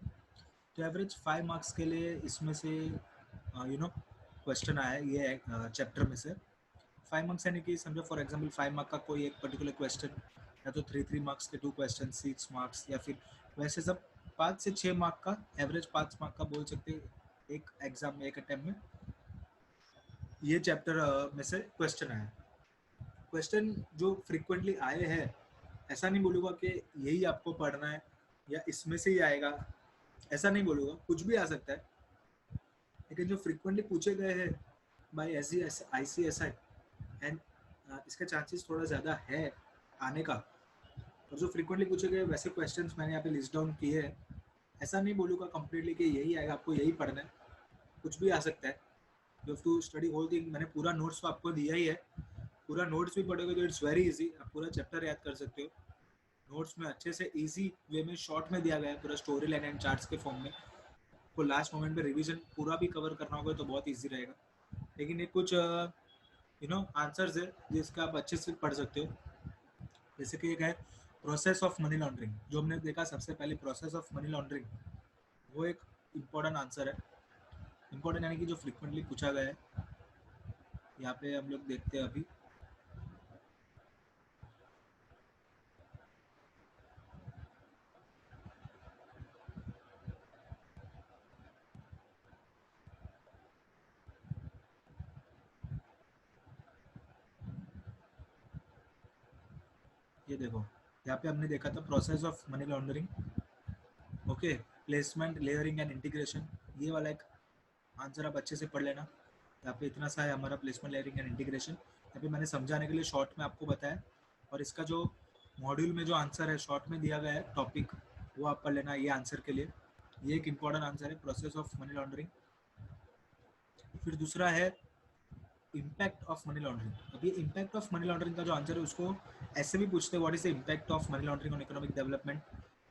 तो एवरेज 5 मार्क्स के लिए इसमें से क्वेश्चन आया है ये चैप्टर में से. 5 मार्क्स यानी कि समझो फॉर एग्जांपल 5 मार्क का कोई एक पर्टिकुलर क्वेश्चन या तो 3 मार्क्स के 2 क्वेश्चन 6 मार्क्स या फिर वैसे सब 5 से 6 मार्क का एवरेज 5 मार्क का बोल सकते हैं एक एग्जाम में एक अटेम्प्ट में ये चैप्टर में से क्वेश्चन आया. क्वेश्चन जो फ्रिक्वेंटली आए हैं ऐसा नहीं बोलूँगा कि यही आपको पढ़ना है या इसमें से ही आएगा, ऐसा नहीं बोलूँगा. कुछ भी आ सकता है, लेकिन जो फ्रिक्वेंटली पूछे गए हैं बाय ICSI एंड इसका चांसेस थोड़ा ज़्यादा है आने का. और जो फ्रिक्वेंटली पूछे गए वैसे क्वेश्चंस मैंने यहाँ पे लिस्ट डाउन किए हैं. ऐसा नहीं बोलूँगा कंप्लीटली कि यही आएगा, आपको यही पढ़ना है. कुछ भी आ सकता है. You have to study whole thing. मैंने पूरा नोट्स तो आपको दिया ही है. पूरा नोट्स भी पढ़ोगे तो इट्स वेरी इजी. आप पूरा चैप्टर याद कर सकते हो. नोट्स में अच्छे से इजी वे में शॉर्ट में दिया गया है पूरा स्टोरी लाइन एंड चार्ट्स के फॉर्म में. को लास्ट मोमेंट पे रिवीजन पूरा भी कवर करना होगा तो बहुत इजी रहेगा. लेकिन ये कुछ आंसर्स है जिसका आप अच्छे से पढ़ सकते हो. जैसे कि एक है प्रोसेस ऑफ मनी लॉन्ड्रिंग. जो हमने देखा सबसे पहले प्रोसेस ऑफ मनी लॉन्ड्रिंग, वो एक इम्पोर्टेंट आंसर है. इम्पोर्टेंट यानी कि जो फ्रिक्वेंटली पूछा गया है. यहाँ पे हम लोग देखते हैं अभी ये देखो. यहाँ पे हमने देखा था process of money laundering. Okay, placement, layering and integration. ये वाला एक आंसर आप अच्छे से पढ़ लेना. यहाँ पे इतना सा है हमारा प्लेसमेंट, लेयरिंग एंड इंटीग्रेशन. यहाँ पे मैंने समझाने के लिए शॉर्ट में आपको बताया. और इसका जो मॉड्यूल में जो आंसर है शॉर्ट में दिया गया है टॉपिक, वो आप पढ़ लेना ये आंसर के लिए. ये एक इम्पॉर्टेंट आंसर है प्रोसेस ऑफ मनी लॉन्ड्रिंग. फिर दूसरा है इम्पैक्ट ऑफ मनी लॉन्ड्रिंग. अब ये इम्पैक्ट ऑफ मनी लॉन्ड्रिंग का जो आंसर है उसको ऐसे भी पूछते हैं what is the impact of money laundering on economic development.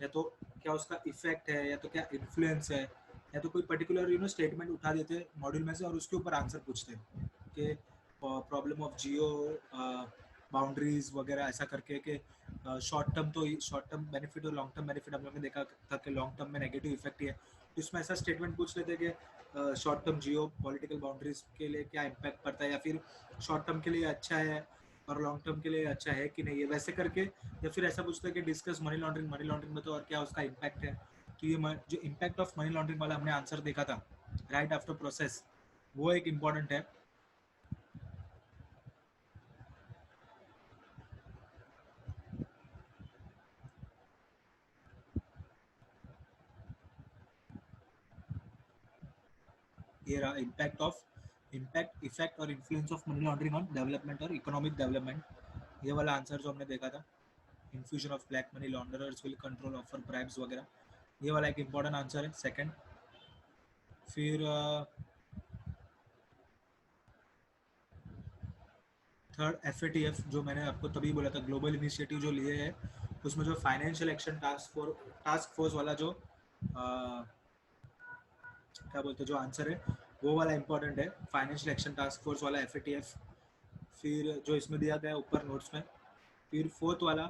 या तो क्या उसका इफेक्ट है या तो क्या इन्फ्लुएंस है या तो कोई पर्टिकुलर स्टेटमेंट उठा देते हैं मॉड्यूल में से और उसके ऊपर आंसर पूछते हैं कि प्रॉब्लम ऑफ जियो बाउंड्रीज वगैरह ऐसा करके कि शॉर्ट टर्म बेनिफिट और लॉन्ग टर्म बेनिफिट हम लोग ने देखा था कि लॉन्ग टर्म में नेगेटिव इफेक्ट ही है. तो इसमें ऐसा स्टेटमेंट पूछ लेते हैं कि शॉर्ट टर्म जियो पॉलिटिकल बाउंड्रीज के लिए क्या इम्पैक्ट पड़ता है या फिर शॉर्ट टर्म के लिए अच्छा है और लॉन्ग टर्म के लिए अच्छा है कि नहीं है, वैसे करके. या फिर ऐसा पूछते हैं कि डिस्कस मनी लॉन्ड्रिंग में तो और क्या उसका इम्पैक्ट है. तो ये जो इम्पैक्ट ऑफ मनी लॉन्ड्रिंग वाला हमने आंसर देखा था राइट आफ्टर प्रोसेस, वो एक इम्पॉर्टेंट है। ये रहा इम्पैक्ट इफेक्ट और influence of money laundering on development और इकोनॉमिक डेवलपमेंट। ये वाला आंसर जो हमने देखा था, infusion of black money launderers will control offer bribes वगैरह, ये वाला एक इम्पॉर्टेंट आंसर है सेकंड। फिर थर्ड एफ जो मैंने आपको तभी बोला था, ग्लोबल इनिशिएटिव जो लिए है, उसमें जो फाइनेंशियल एक्शन टास्क फोर्स वाला जो क्या बोलते हैं जो आंसर है, वो वाला इंपॉर्टेंट है, फाइनेंशियल एक्शन टास्क फोर्स वाला एफ। फिर जो इसमें दिया गया है ऊपर नोट्स में। फिर फोर्थ वाला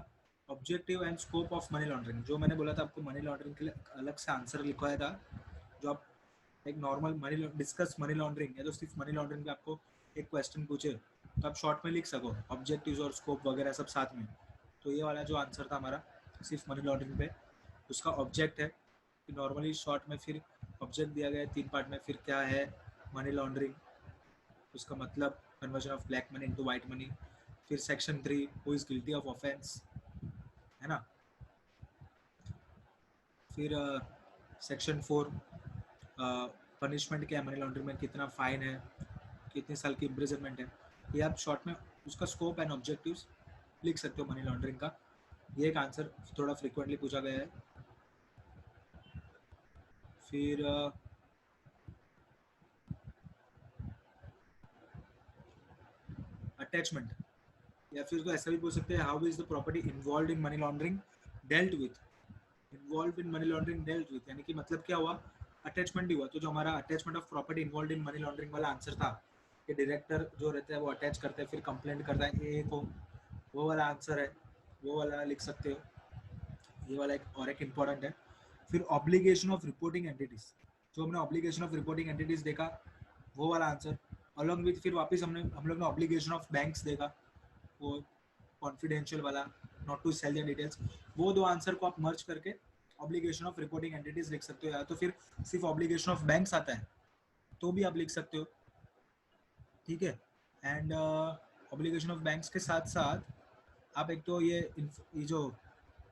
objective and scope of money laundering, जो मैंने बोला था आपको मनी लॉन्ड्रिंग के लिए अलग से आंसर लिखवाया था। जो आप एक normal money discuss money laundering या तो सिर्फ मनी लॉन्ड्रिंग पे आपको एक क्वेश्चन पूछे तो आप शॉर्ट में लिख सको ऑब्जेक्टिव्स और स्कोप वगैरह सब साथ में। तो ये वाला जो आंसर था हमारा सिर्फ मनी लॉन्ड्रिंग पे, उसका ऑब्जेक्ट है कि नॉर्मली शॉर्ट में फिर ऑब्जेक्ट दिया गया है 3 पार्ट में, फिर क्या है मनी लॉन्ड्रिंग, उसका मतलब conversion of black money into white money, फिर section 3 who is guilty of offence, है ना। फिर सेक्शन 4 पनिशमेंट क्या है मनी लॉन्ड्रिंग में, कितना फाइन है, कितने साल की इम्प्रिजनमेंट है। ये आप शॉर्ट में उसका स्कोप एंड ऑब्जेक्टिव्स लिख सकते हो मनी लॉन्ड्रिंग का। ये एक आंसर थोड़ा फ्रिक्वेंटली पूछा गया है। फिर अटैचमेंट, या फिर तो ऐसा भी बोल सकते हैं how is the property involve in money laundering dealt with, involve in money laundering dealt with, यानी कि मतलब क्या हुआ, अटैचमेंट ही हुआ। तो जो हमारा attachment of property involve in money laundering वाला आंसर था कि डायरेक्टर जो रहता है वो अटैच करते हैं फिर कंप्लेंट करता है ए को, वो वाला आंसर है, वो वाला लिख सकते हो। ये वाला एक और एक इम्पॉर्टेंट है। फिर ऑब्लिगेशन ऑफ रिपोर्टिंग एंटिटीज, जो हमने ऑब्लिगेशन ऑफ रिपोर्टिंग एंटिटीज देखा, वो वाला आंसर अलॉन्ग विथ, फिर वापस हम लोग ने ऑब्लिगेशन ऑफ बैंक्स देखा, वो कॉन्फिडेंशियल वाला, not to sell the details. वो दो आंसर को आप मर्ज करके ऑब्लिगेशन ऑफ रिपोर्टिंग एंटिटीज लिख सकते हो, या तो फिर सिर्फ ऑब्लिगेशन ऑफ बैंक्स आता है तो भी आप लिख सकते हो, ठीक है। एंड ऑब्लिगेशन ऑफ बैंक्स के साथ साथ आप एक तो ये जो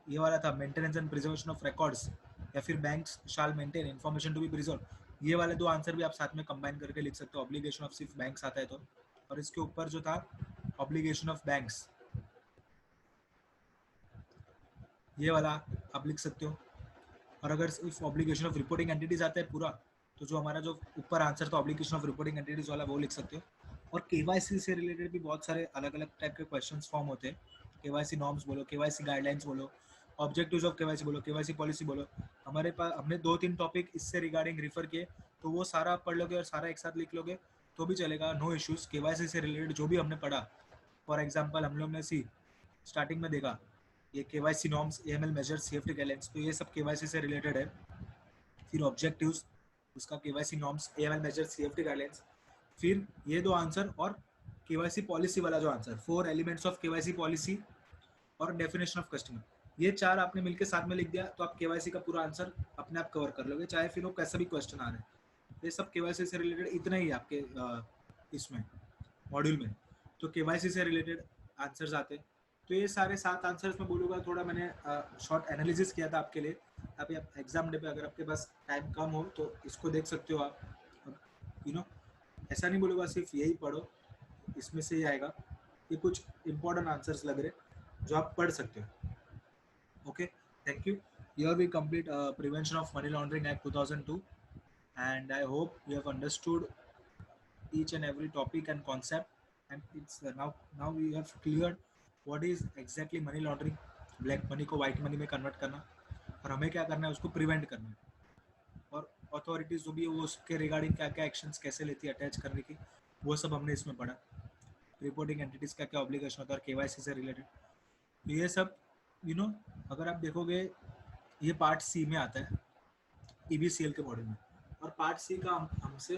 ये वाला था maintenance and preservation of records, या फिर banks shall maintain information to be preserve, ये वाले दो आंसर भी आप साथ में कंबाइन करके लिख सकते हो ऑब्लिगेशन ऑफ सिर्फ बैंक्स आता है तो। और इसके ऊपर जो था ऑब्लिगेशन ऑफ बैंक्स, ये वाला आप लिख सकते हो। और अगर सिर्फ ऑब्लिगेशन ऑफ रिपोर्टिंग एंटिटीज आता है पूरा, तो जो हमारा जो ऊपर आंसर था ऑब्लिगेशन ऑफ रिपोर्टिंग एंटिटीज वाला, वो लिख सकते हो। और केवाईसी से रिलेटेड भी बहुत सारे अलग अलग टाइप के क्वेश्चंस फॉर्म होते हैं। केवाईसी नॉर्म्स बोलो, केवाईसी गाइडलाइंस बोलो, ऑब्जेक्टिव्स ऑफ केवाईसी बोलो, केवाईसी पॉलिसी बोलो। हमारे पास हमने 2-3 टॉपिक इससे रिगार्डिंग रिफर किए, तो वो सारा आप पढ़ लोगे और सारा एक साथ लिख लोगे तो भी चलेगा, नो इश्यूज। केवाईसी से रिलेटेड जो भी हमने पढ़ा, फॉर एग्जाम्पल हम लोग ने स्टार्टिंग में देखा ये KYC norms, AML measures, safety guidelines, तो ये सब केवाईसी से रिलेटेड है। फिर ऑब्जेक्टिव्स, उसका KYC norms, AML measures, safety guidelines. फिर ये दो आंसर और केवाईसी पॉलिसी वाला जो answer, 4 elements of KYC policy और डेफिनेशन ऑफ कस्टमर, ये चार आपने मिलकर साथ में लिख दिया तो आप केवाईसी का पूरा आंसर अपने आप कवर कर लोगे, चाहे फिर वो कैसा भी क्वेश्चन आ रहा है। ये सब केवाईसी से रिलेटेड इतना ही है आपके इसमें मॉड्यूल में। तो केवाईसी से रिलेटेड आंसर्स आते हैं। तो ये सारे 7 आंसर्स मैं बोलूँगा, थोड़ा मैंने शॉर्ट एनालिसिस किया था आपके लिए। अभी आप एग्जाम डे पे अगर आपके पास टाइम कम हो तो इसको देख सकते हो आप, यू नो। ऐसा नहीं बोलूँगा सिर्फ यही पढ़ो, इसमें से ही आएगा। ये कुछ इंपॉर्टेंट आंसर्स लग रहे जो आप पढ़ सकते हो। Okay, thank you. Here we complete Prevention of Money Laundering Act 2002, and I hope you have understood each and every topic and concept, and it's now we have cleared what is exactly money laundering, black money को white money में convert करना, और हमें क्या करना है उसको prevent करना है। और अथॉरिटीज जो भी है वो उसके रिगार्डिंग क्या क्या एक्शंस कैसे लेती है अटैच करने की, वो सब हमने इसमें पढ़ा। रिपोर्टिंग एंटिटीज का क्या ऑब्लिगेशन होता है और केवाईसी से रिलेटेड, तो ये सब यू नो अगर आप देखोगे ये पार्ट सी में आता है ईबीसीएल के मॉडल में। और पार्ट सी का हमसे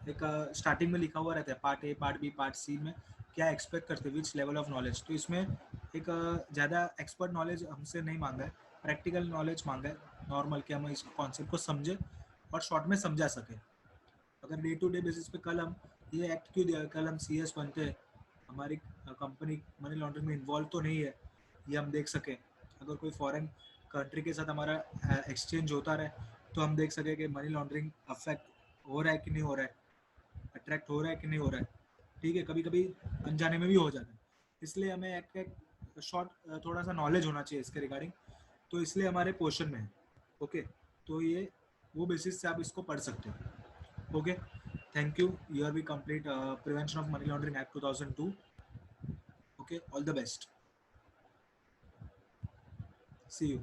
एक स्टार्टिंग में लिखा हुआ रहता है part A, part B, part C में क्या एक्सपेक्ट करते हैं, विच लेवल ऑफ नॉलेज। तो इसमें एक ज़्यादा एक्सपर्ट नॉलेज हमसे नहीं मांगा है, प्रैक्टिकल नॉलेज मांगा है, नॉर्मल कि हम इस कॉन्सेप्ट को समझे और शॉर्ट में समझा सके। अगर डे टू डे बेसिस पे कल हम ये एक्ट क्यों दिया, कल हम CS बनते हैं, हमारी कंपनी मनी लॉन्ड्रिंग में इन्वॉल्व तो नहीं है, ये हम देख सकें। अगर कोई फॉरेन कंट्री के साथ हमारा एक्सचेंज होता रहे तो हम देख सकें कि मनी लॉन्ड्रिंग अफेक्ट हो रहा है कि नहीं हो रहा है, अट्रैक्ट हो रहा है कि नहीं हो रहा है। ठीक है, कभी कभी अनजाने में भी हो जाता है, इसलिए हमें एक शॉर्ट थोड़ा सा नॉलेज होना चाहिए इसके रिगार्डिंग, तो इसलिए हमारे पोर्शन में है। ओके, तो ये वो बेसिस से आप इसको पढ़ सकते हो। Okay, thank you, your we complete prevention of money laundering act 2002। Okay, all the best, see you.